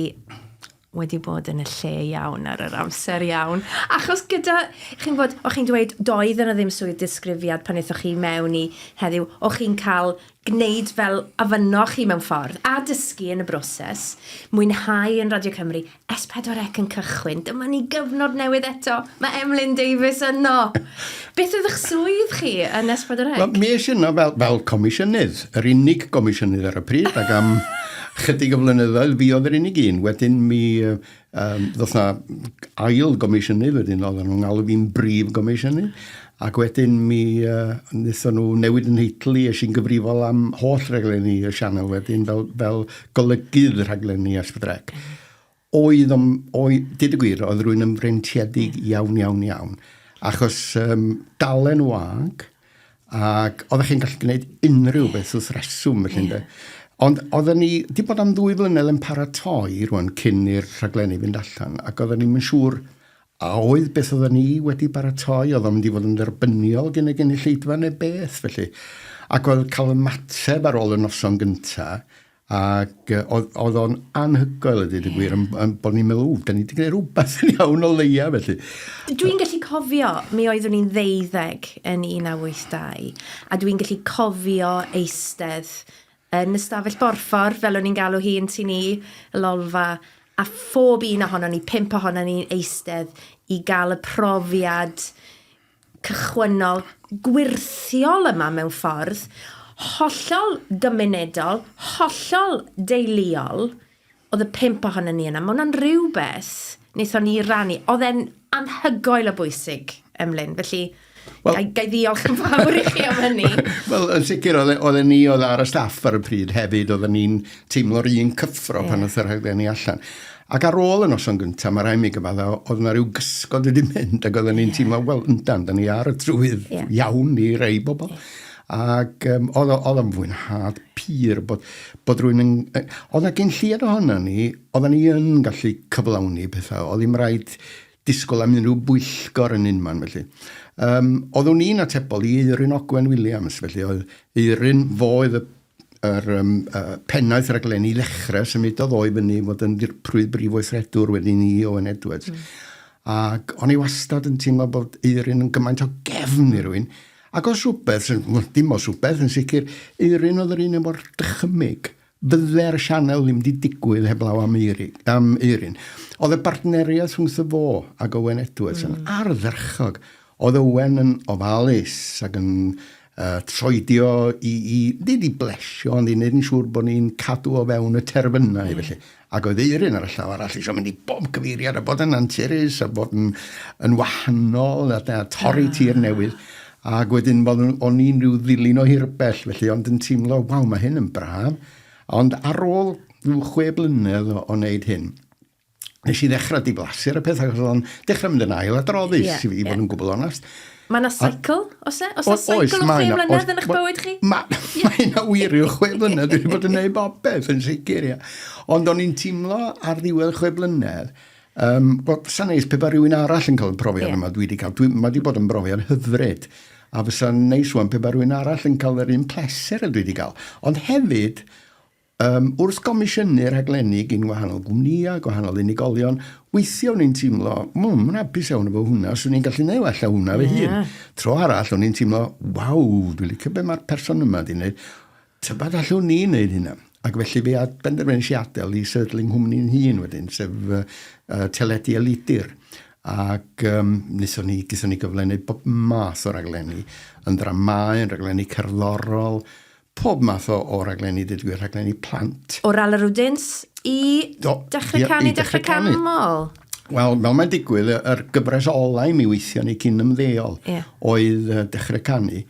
wedi bod yn y lle iawn ar yr amser iawn. Achos gyda, chi'n bod, o'ch chi'n dweud, doedd yna ddim swydd disgrifiad pan eithaf chi mewn i heddiw, o'ch chi'n cael gwneud fel afynnoch chi mewn ffordd, a dysgu yn y broses, mwynhau yn Radio Cymru, S4C yn cychwyn, dyma ni gyfnod newydd eto, mae Emlyn Davies yno. Beth oedd eich swydd chi yn S4C? Wel, mi eisiau yno fel comisiynydd, yr unig comisiynydd ar y pryd, ac am chydig o flynyddoedd, fi oedd yr unig un. Wedyn mi ddoth na ail gomisiynydd wedyn, oedd nhw'n galw fi'n brif gomisiynydd. Ac wedyn mi wnaethon nhw newid yn heitlu a sy'n gyfrifol am holl raglenni y sianel wedyn fel golygydd rhaglenni S4C. Dyd y gwir, oedd rwy'n ymfrentiedig iawn. Achos dalen wag, ac oeddech chi'n gallu gwneud unrhyw beth wrth reswm, felly de. Ond oedden ni, di bod am 2 blynedd yn paratoi rwan cyn i'r rhaglenni fynd allan, ac oedden ni'n siŵr a oedd beth oedden ni wedi paratoi, oedden mynd i fod yn dderbyniol gen y gynulleidfa neu beth, felly. Ac oedd cael ymateb ar ôl y noson gyntaf, Ac oedd o'n anhygoel ydy y gwir, bod ni'n meddwl, da ni wedi gwneud rhywbeth yn iawn o leia felly. Dwi'n gallu cofio, mi oeddwn ni'n 12 yn 1982, a dwi'n gallu cofio eistedd yn ystafell Borffor, fel o'n i'n galw hi yn tu ni, y lolfa, a phob un ohono ni, 5 ohono ni eistedd i gael y profiad cychwynnol gwirthiol yma mewn ffordd, hollol gymunedol, hollol deuluol, oedd y 5 ohono ni yna. Mae hwnna'n rhywbeth wnaethon ni rannu. Oedd e'n anhygoel o bwysig, Emlyn. Felly, gai ddiolch yn fawr i chi am hynny. Wel, yn sicr, oedd ni oedd ar y staff ar y pryd hefyd, oedd ni'n teimlo'r un cyffro pan oedd yr rhaglenni allan. Ac ar ôl y noson gyntaf, mae rhaid mi gyfadda, oedd yna rhyw gysgod wedi mynd, ac oedd ni'n teimlo, wel, yndan, da ni ar y trywydd iawn i rei bobl. Ac oedd yn fwynhad pur bod rhywun yn... Oedd yna gen lliad ohono ni, oedd ni yn gallu cyflawni pethau. Oedd ddim rhaid disgwyl am unrhyw bwyllgor yn unman, felly. Oeddwn ni'n atebol i Eirin Ogwen Williams, felly. Oedd Eirin foedd yr pennaeth raglenni ddechrau symudodd o'i fyny fod yn dirprwydd brif weithredwr wedi ni Owen Edwards. Ac o'n i wastad yn teimlo bod Eirin yn gymaint o gefn i rywun. Ac os rhywbeth, dim os rhywbeth, yn sicr, Eirin oedd yr un efo'r dychymyg. Bydde'r sianel ddim wedi digwydd heblaw am Eirin. Oedd y bartneriaeth rhwngth y fo ac Owen Edwards yn ardderchog. Oedd Owen yn ofalus ac yn troedio nid i blesio, ond i wneud yn siŵr bod ni'n cadw o fewn y terfynau, felly. Ac oedd Eirin ar y llaw arall eisiau mynd i bob cyfeiriad a bod yn anturus, a bod yn wahanol, a torri tir newydd. Ac wedyn o'n i'n rhyw ddilyn o hirbell, felly, ond yn teimlo, waw, mae hyn yn braf. Ond ar ôl rhyw 6 blynedd o wneud hyn, nes i ddechrau diflasu'r y peth, ac oedd o'n dechrau mynd yn ail adroddus, i fod yn gwbl onest. Mae yna seicl, os e? Os yna seicl o 6 blynedd yn eich bywyd chi? Mae yna wir i'w 6 blynedd, dwi'n bod yn gwneud bob beth yn sicr, ia. Ond o'n i'n teimlo ar ddiwedd 6 blynedd, sa'n neis pe ba rhywun arall yn cael y profiad yma dwi wedi cael. Mae wedi bod yn brofiad hyfryd. A fysa'n neis wan pe ba rhywun arall yn cael yr un pleser y dwi wedi cael. Ond hefyd, wrth gomisiynu'r rhaglenni gyn wahanol gwmnïau, gwahanol unigolion, weithio ni'n teimlo, mae'n hapus iawn efo hwnna, os o'n i'n gallu neud allan hwnna fe hun. Tro arall, o'n i'n teimlo, waw, dwi'n licio be mae'r person yma di wneud. Tybad allwn ni'n neud hynna. Ac felly fe benderfynu si adael i sydling nghwmni'n hun wedyn, sef teledu a lidur. Ac gyson ni gyflennu bob math o raglenni, yn dramau, yn raglenni cerddorol, pob math o raglenni, raglenni plant. O'r Alarwdins i dechrau canmol? Wel, fel mae'n digwydd, yr gyfres olau mi weithio ni cyn ymddeol oedd dechrau canu.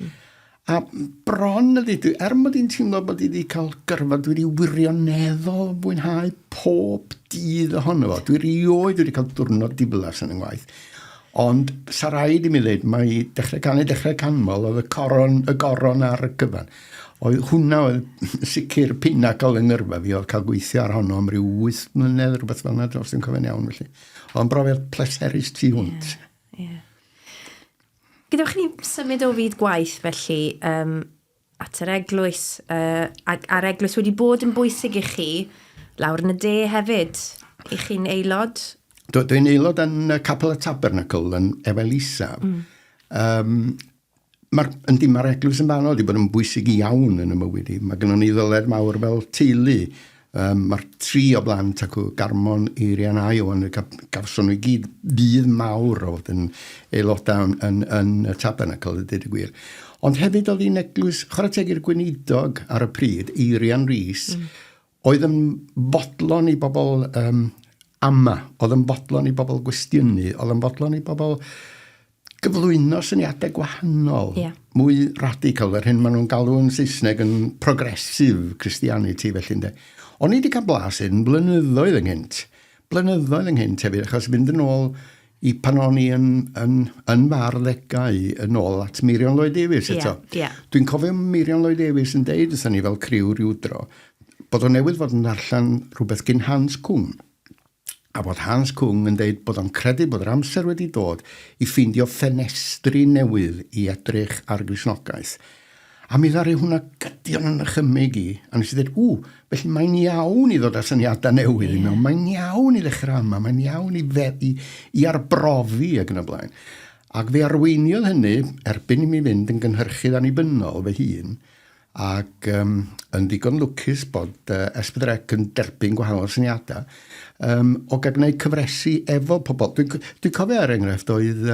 A bron ydy, mod i'n teimlo bod i wedi cael gyrfa, dwi wedi wirioneddol fwynhau pob dydd ohono fo. Dwi erioed wedi cael diwrnod diflas yn yngwaith. Ond sa raid i mi ddweud, mae dechrau canmol, oedd y goron ar y gyfan. Hwna oedd sicr pinacol yng ngyrfa fi, oedd cael gweithio ar honno am ryw 8 mlynedd, rhywbeth fel yna, os dwi'n cofio'n iawn felly. Oedd brofiad pleserus tu hwnt. Gydwch chi symud o fyd gwaith felly at yr eglwys, a'r eglwys wedi bod yn bwysig i chi lawr yn y de hefyd. I chi'n aelod? Dwi'n aelod yn Capel y Tabernacle yn Efelisa. Mae'r eglwys yn fanno wedi bod yn bwysig iawn yn y mywyd i. Mae gennym ni ddyled mawr fel teulu. Mae'r 3 o blant ac o garmon Eirian a Iwan gafson nhw i gyd bydd mawr o fod yn aelodau yn y Tabernacle, y dyd y gwir. Ond hefyd oedd hi'n eglwys, chwarae teg i'r gweinidog ar y pryd, Eirian Rhys, oedd yn bodlon i bobl ama, oedd yn bodlon i bobl gwestiynu, oedd yn bodlon i bobl gyflwyno syniadau gwahanol, mwy radical, yr hyn maen nhw'n galw yn Saesneg yn progressive Christianity felly ynde. O'n i wedi cael blas yn blynyddoedd ynghynt hefyd, achos mynd yn ôl i pan o'n i yn farddegau yn ôl at Mirion Lloyd Davies eto. Dwi'n cofio Mirion Lloyd Davies yn deud wrthyn ni fel criw rhyw dro, bod o'n newydd fod yn darllen rhywbeth gyn Hans Cwng. A bod Hans Cwng yn deud bod o'n credu bod yr amser wedi dod i ffeindio ffenestri newydd i edrych ar Gristnogaeth. A mi ddari hwnna gydion yn ychymig i. A nes i ddweud, felly mae'n iawn i ddod â syniadau newydd i mewn. Mae'n iawn i ddechrau yma. Mae'n iawn i arbrofi ac yn y blaen. Ac fe arweiniodd hynny, erbyn i mi fynd yn gynhyrchydd annibynnol fy hun, ac yn ddigon lwcus bod S4C yn derbyn gwahanol syniadau, o gael gwneud cyfresu efo pobl. Dwi'n cofio enghraifft oedd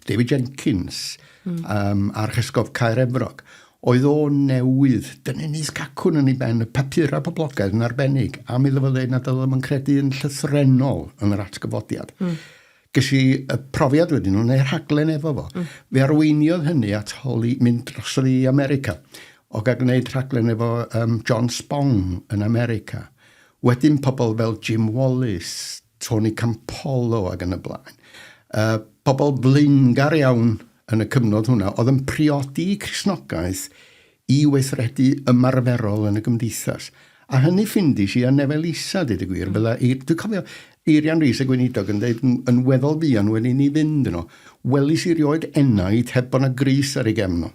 David Jenkins a'r chysgof Caer Efrog. Oedd o newydd, dynnu nis cacwn yn ei ben, y papura poblogaidd yn arbennig, a mi ddefo dweud nad oedd yn credu yn llythrenol yn yr atgyfodiad. Ges i y profiad wedyn nhw'n ei rhaglen efo fo. Fe arweiniodd hynny at mynd drosodd i America, o gael gwneud rhaglen efo John Spong yn America. Wedyn pobl fel Jim Wallace, Tony Campolo ac yn y blaen. Pobl blingar iawn yn y cyfnod hwnna, oedd yn priodi Cristnogaeth i weithredu ymarferol yn y gymdeithas. A hynny ffindis i a nefel isa, dweud y gwir. Dwi'n cofio Eirian Rhys y Gweinidog yn dweud yn weddol fuan wedi ni fynd yno. Welis i rioed enaid heb bod yna gris ar ei gefno.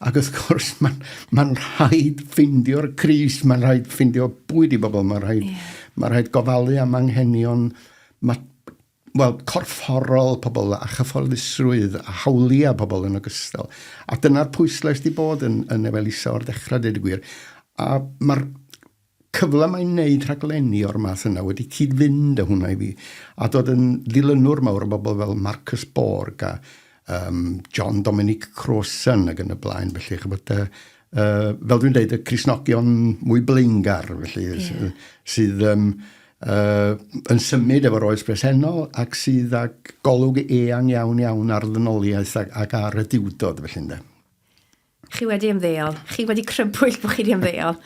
Ac wrth gwrs, mae'n rhaid ffindio'r cris, mae'n rhaid ffindio bwyd i bobl, mae'n rhaid gofalu am anghenion, corfforol pobl a chyfforddusrwydd a hawliau pobl yn ogystal. A dyna'r pwyslais di bod yn nefel isa o'r dechrau, dweud y gwir. A mae'r cyfle mae'n neud rhaglenni o'r math yna wedi cyd-fynd â hwnna i fi. A dod yn ddilynwr mawr o bobl fel Marcus Borg a John Dominic Crowson ac yn y blaen. Felly, fel dwi'n dweud, y Cristnogion mwy blingar, felly, sydd yn symud efo'r oes bresennol ac sydd ag golwg eang iawn ar ddynoliaeth ac ar y diwdod, felly, ynde. Chi wedi ymddeol, chi wedi crybwyll bod chi wedi ymddeol,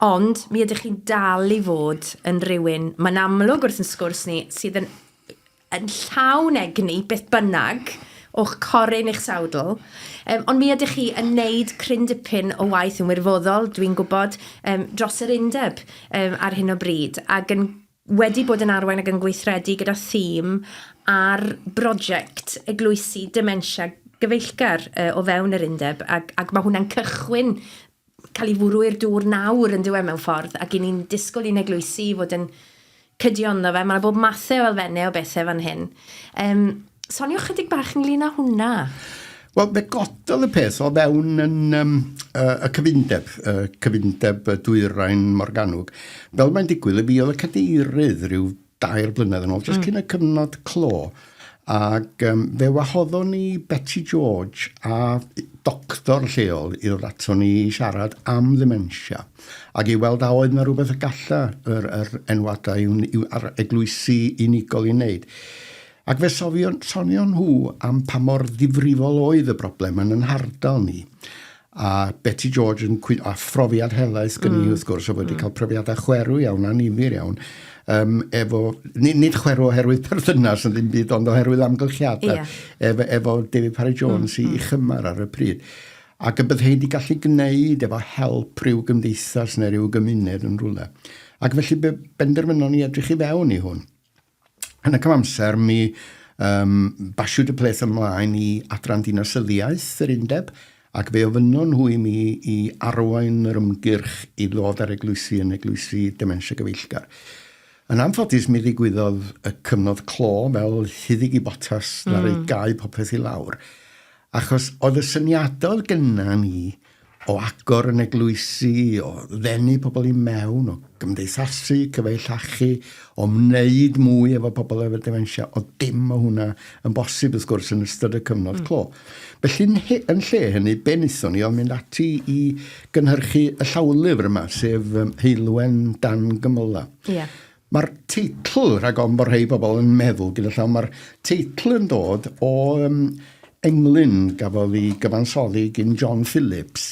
ond mi ydych chi'n dal i fod yn rhywun, mae'n amlwg wrth yn sgwrs ni, sydd yn llawn egni beth bynnag o'ch coryn eich sawdl, ond mi ydych chi yn neud cryn dipyn o waith yn wirfoddol, dwi'n gwybod, dros yr undeb ar hyn o bryd, ac wedi bod yn arwain ac yn gweithredu gyda thîm ar brosiect eglwysi dementia gyfeillgar o fewn yr undeb, ac mae hwnna'n cychwyn cael ei fwrw i'r dŵr nawr yn diwedd mewn ffordd, ac i ni'n disgwyl i'n eglwysi fod yn cydion ddo fe. Mae bob mathau o elfennau o bethau fan hyn. Soniwch chydig bach ynglyn â hwnna? Wel, fe gododd y peth o fewn yn y cyfundeb Dwyrain Morgannwg. Fel mae'n digwydd, fi oedd y cadeirydd rhyw 2 blynedd yn ôl, jyst cyn y cyfnod clo. Ac fe wahoddon ni Betty George a doctor lleol i ddod ato ni siarad am dementia. Ac i weld a oedd yna rhywbeth y galla yr enwadau ar eglwysi unigol i wneud. Ac fe sonio nhw am pa mor ddifrifol oedd y broblem yn hardal ni. A Betty George a phrofiad helaeth gen i wrth gwrs o wedi cael profiadau chwerw iawn a nifyr iawn. Nid chwerw oherwydd perthynas yn ddim byd, ond oherwydd amgylchiadau efo David Parry-Jones i chymar ar y pryd. Ac y bydd hyn i gallu gwneud efo help rhyw gymdeithas neu rhyw gymuned yn rhywle. Ac felly benderfynon ni edrych i fewn i hwn. Yn y cyfamser, mi basiwyd y peth ymlaen i adran dinasyddiaeth yr undeb, ac fe ofynon nhw i mi i arwain yr ymgyrch i ddod ar eglwysi yn eglwysi dementia gyfeillgar. Yn anffodus, mi ddigwyddodd y cyfnod clo fel hyddig i botas na rei gau popeth i lawr. Achos oedd y syniadau gynna ni o agor yn eglwysi, o ddenu pobl i mewn, o gymdeithasu, cyfeillachu, o wneud mwy efo pobl efo dementia, o dim o hwnna yn bosib wrth gwrs yn ystod y cyfnod clo. Felly yn lle hynny, be wnaethon ni, oedd mynd ati i gynhyrchu y llawlyfr yma, sef Heulwen Dan Gymyla. Mae'r teitl, rhag ond bod rhai bobl yn meddwl gyda llaw, mae'r teitl yn dod o Emlyn gafodd ei gyfansoddi gyn John Phillips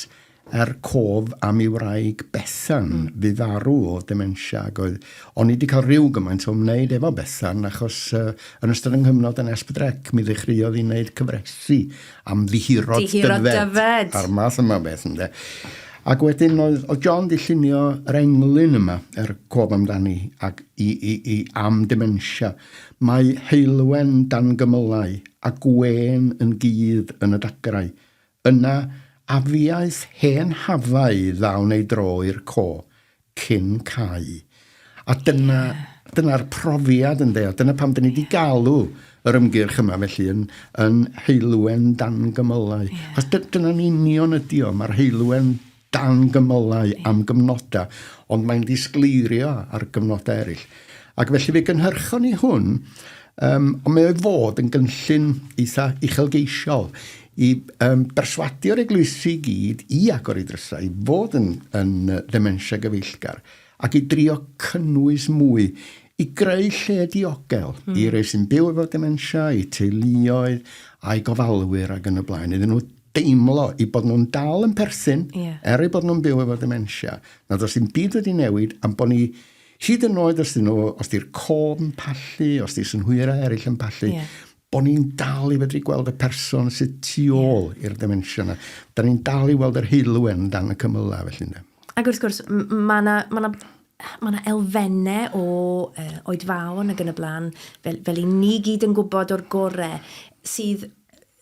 cof am ei wraig Bethan fu farw o dementia. O'n i wedi cael rhyw gymaint o wneud efo Bethan achos yn ystod yng nghyfnod yn S4C mi ddechreuodd i wneud cyfresu am ddihirod dyfed a'r math yma beth ynde. Ac wedyn oedd John di llunio yr englyn yma, cof amdani, ac i am dementia. Mae Heulwen Dan Gymylau a Gwen yn gydd yn y dagrau. Yna afiaeth hen hafau ddawn ei dro i'r co, cyn cau. A dyna'r profiad yn dweud, dyna pam dyn ni wedi galw yr ymgyrch yma felly yn heilwen dan gymylau. Chos dyna'n union ydi o, mae'r heilwen dan gymylau am gyfnodau, ond mae'n disgleirio ar gyfnodau eraill. Ac felly fe gynhyrchon ni hwn, ond mae o'i fod yn gynllun eitha uchelgeisiol i berswadio'r eglwysi i gyd i agor i drysau, i fod yn demensia gyfeillgar, ac i drio cynnwys mwy, i greu lle diogel i rei sy'n byw efo demensia, i teuluoedd, a'i gofalwyr ac yn y blaen. Iddyn nhw deimlo i bod nhw'n dal yn perthyn, ei bod nhw'n byw efo demensia. Na does dim byd wedi newid, am bod ni hyd yn oed os di'r cof yn pallu, os di'r synhwyrau eraill yn pallu, bod ni'n dal i fedru gweld y person sydd tu ôl i'r demensia yna. Da ni'n dal i weld yr heilwen dan y cymylau felly. Ac wrth gwrs, mae yna elfennau o oedfaon ac yn y blaen, fel i ni gyd yn gwybod o'r gorau, sydd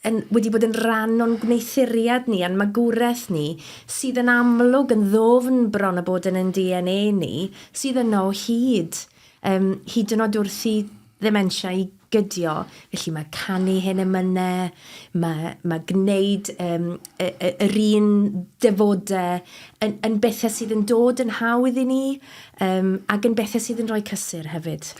wedi bod yn rhan o'n gwneithuriad ni, a'n magwraeth ni, sydd yn amlwg yn ddofn bron a bod yn DNA ni, sydd yno hyd yn oed wrth i demensia i gydio. Felly mae canu hyn emynau, mae gwneud yr un dyfodau yn bethau sydd yn dod yn hawdd i ni, ac yn bethau sydd yn rhoi cysur hefyd.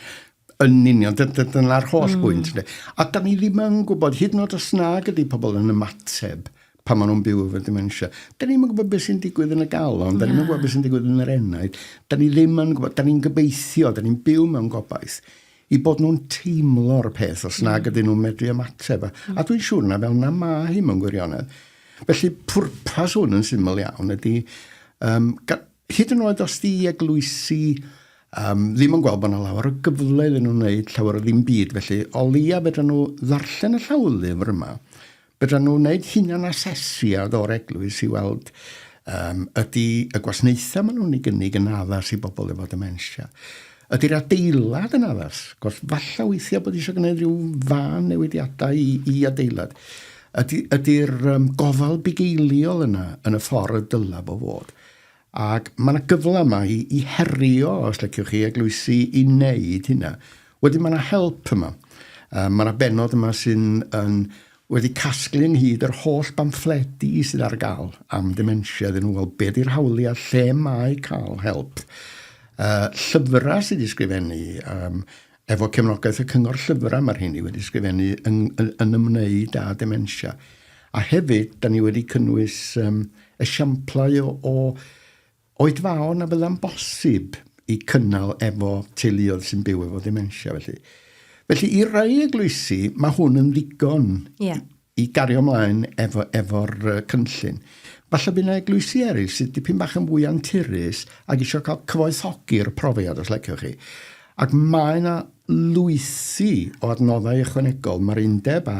Yn union, dyna'r holl bwynt. A da ni ddim yn gwybod, hyd yn oed os nag ydy pobl yn ymateb pan maen nhw'n byw efo dementia. Da ni'n gwybod beth sy'n digwydd yn y galon, da ni'n gwybod beth sy'n digwydd yn yr enaid. Da ni ddim yn gwybod, da ni'n gobeithio, da ni'n byw mewn gobaith i bod nhw'n teimlo'r peth os nag ydyn nhw'n medru ymateb. A dwi'n siŵr na fel na ma hi mewn gwirionedd. Felly pwrpas hwn yn syml iawn ydy, hyd yn oed os di eglwysi ddim yn gweld bod yna lawer o gyfle iddyn nhw'n gwneud llawer o ddim byd. Felly, o leia fedra nhw ddarllen y llawlyfr yma, fedra nhw wneud hunan asesiad o'r eglwys i weld ydy y gwasanaethau maen nhw'n ei gynnig yn addas i bobl efo demensia. Ydy'r adeilad yn addas, gos falla weithiau bod eisiau gwneud rhyw fan newidiadau i adeilad. Ydy'r gofal bugeiliol yna yn y ffordd dyla bo fod. Ac mae yna gyfle yma i herio, os leciwch chi, eglwysi i wneud hynna. Wedyn mae yna help yma. Mae yna benod yma sy'n wedi casglu ynghyd yr holl bamffledi sydd ar gael am demensia. Dyn nhw weld beth yw'r hawliau, lle mae cael help. Llyfrau sydd wedi sgrifennu, efo cefnogaeth y cyngor llyfrau mae'r hynny wedi sgrifennu yn ymwneud â demensia. A hefyd, da ni wedi cynnwys esiamplau o oedfaon a bydda'n bosib i cynnal efo teuluoedd sy'n byw efo demensia. Felly i rai eglwysi, mae hwn yn ddigon i gario ymlaen efo'r cynllun. Falle bydd yna eglwysi eraill sydd dipyn bach yn fwy anturus ac eisiau cael cyfoethogi'r profiad os leciwch chi. Ac mae yna lwythi o adnoddau ychwanegol. Mae'r undeb a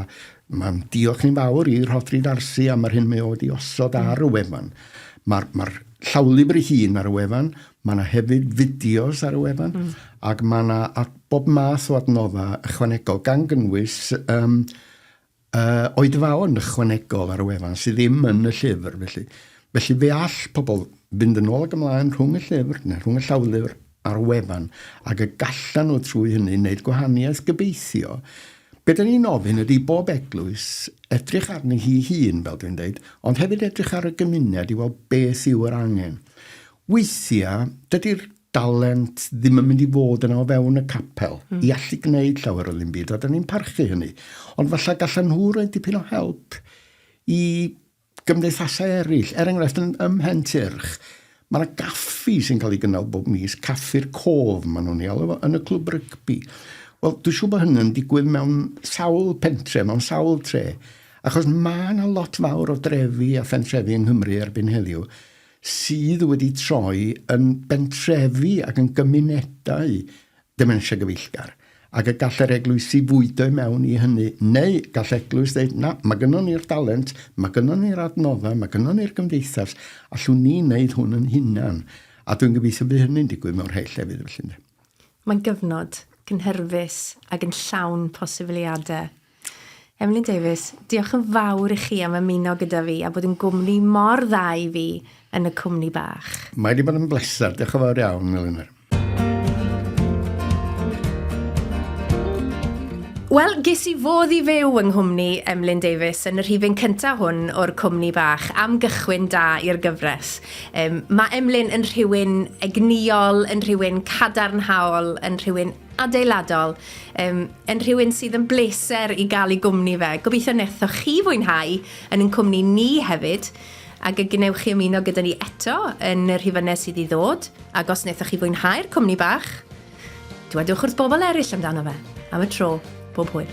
mae'n diolch ni'n fawr i Rhodri Darcy am yr hyn mae wedi osod ar y wefan. Mae'r llawlyfr ei hun ar y wefan, mae yna hefyd fideos ar y wefan, ac mae yna bob math o adnoddau ychwanegol gan gynnwys oedfaon ychwanegol ar y wefan sydd ddim yn y llyfr. Felly fe all pobl fynd yn ôl ac ymlaen rhwng y llyfr neu rhwng y llawlyfr ar y wefan ac y gallan nhw trwy hynny wneud gwahaniaeth gobeithio. Be da ni'n ofyn ydy bob eglwys edrych arni hi hun, fel dwi'n dweud, ond hefyd edrych ar y gymuned i weld beth yw'r angen. Weithiau, dydy'r dalent ddim yn mynd i fod yna o fewn y capel i allu gwneud llawer o ddim byd, a da ni'n parchu hynny. Ond falle gallan nhw roi dipyn o help i gymdeithasau eraill. Enghraifft ym Pentrych, mae yna gaffi sy'n cael ei gynnal bob mis, caffi'r cof maen nhw'n ei alw yn y clwb rygbi. Wel, dwi'n siŵr bod hynny'n digwydd mewn sawl pentre, mewn sawl tre, achos mae yna lot fawr o drefi a phentrefi yng Nghymru erbyn heddiw sydd wedi troi yn bentrefi ac yn gymunedau demensia gyfeillgar. Ac y gallai'r eglwysi fwydo mewn i hynny, neu gall eglwys dweud, na, mae gynnon ni'r talent, mae gynnon ni'r adnoddau, mae gynnon ni'r gymdeithas, allwn ni wneud hwn yn hunan. A dwi'n gobeithio bydd hynny'n digwydd mewn rhai llefydd felly. Mae'n gyfnod cynhyrfus ac yn llawn posibiliadau. Emlyn Davies, diolch yn fawr i chi am ymuno gyda fi a bod yn gwmni mor dda i fi yn y cwmni bach. Mae wedi bod yn bleser. Diolch yn fawr iawn, Elinor. Wel, ges i fodd i fyw yng nghwmni Emlyn Davies yn y rhifyn cyntaf hwn o'r cwmni bach am gychwyn da i'r gyfres. Mae Emlyn yn rhywun egnïol, yn rhywun cadarnhaol, yn rhywun adeiladol, yn rhywun sydd yn bleser i gael ei gwmni fe. Gobeithio wnaethoch chi fwynhau yn ein cwmni ni hefyd, ac y gnewch chi ymuno gyda ni eto yn yr rhifynnau sydd i ddod, ac os wnaethoch chi fwynhau'r cwmni bach, dywedwch wrth bobl eraill amdano fe. Am y tro, bob hwyl.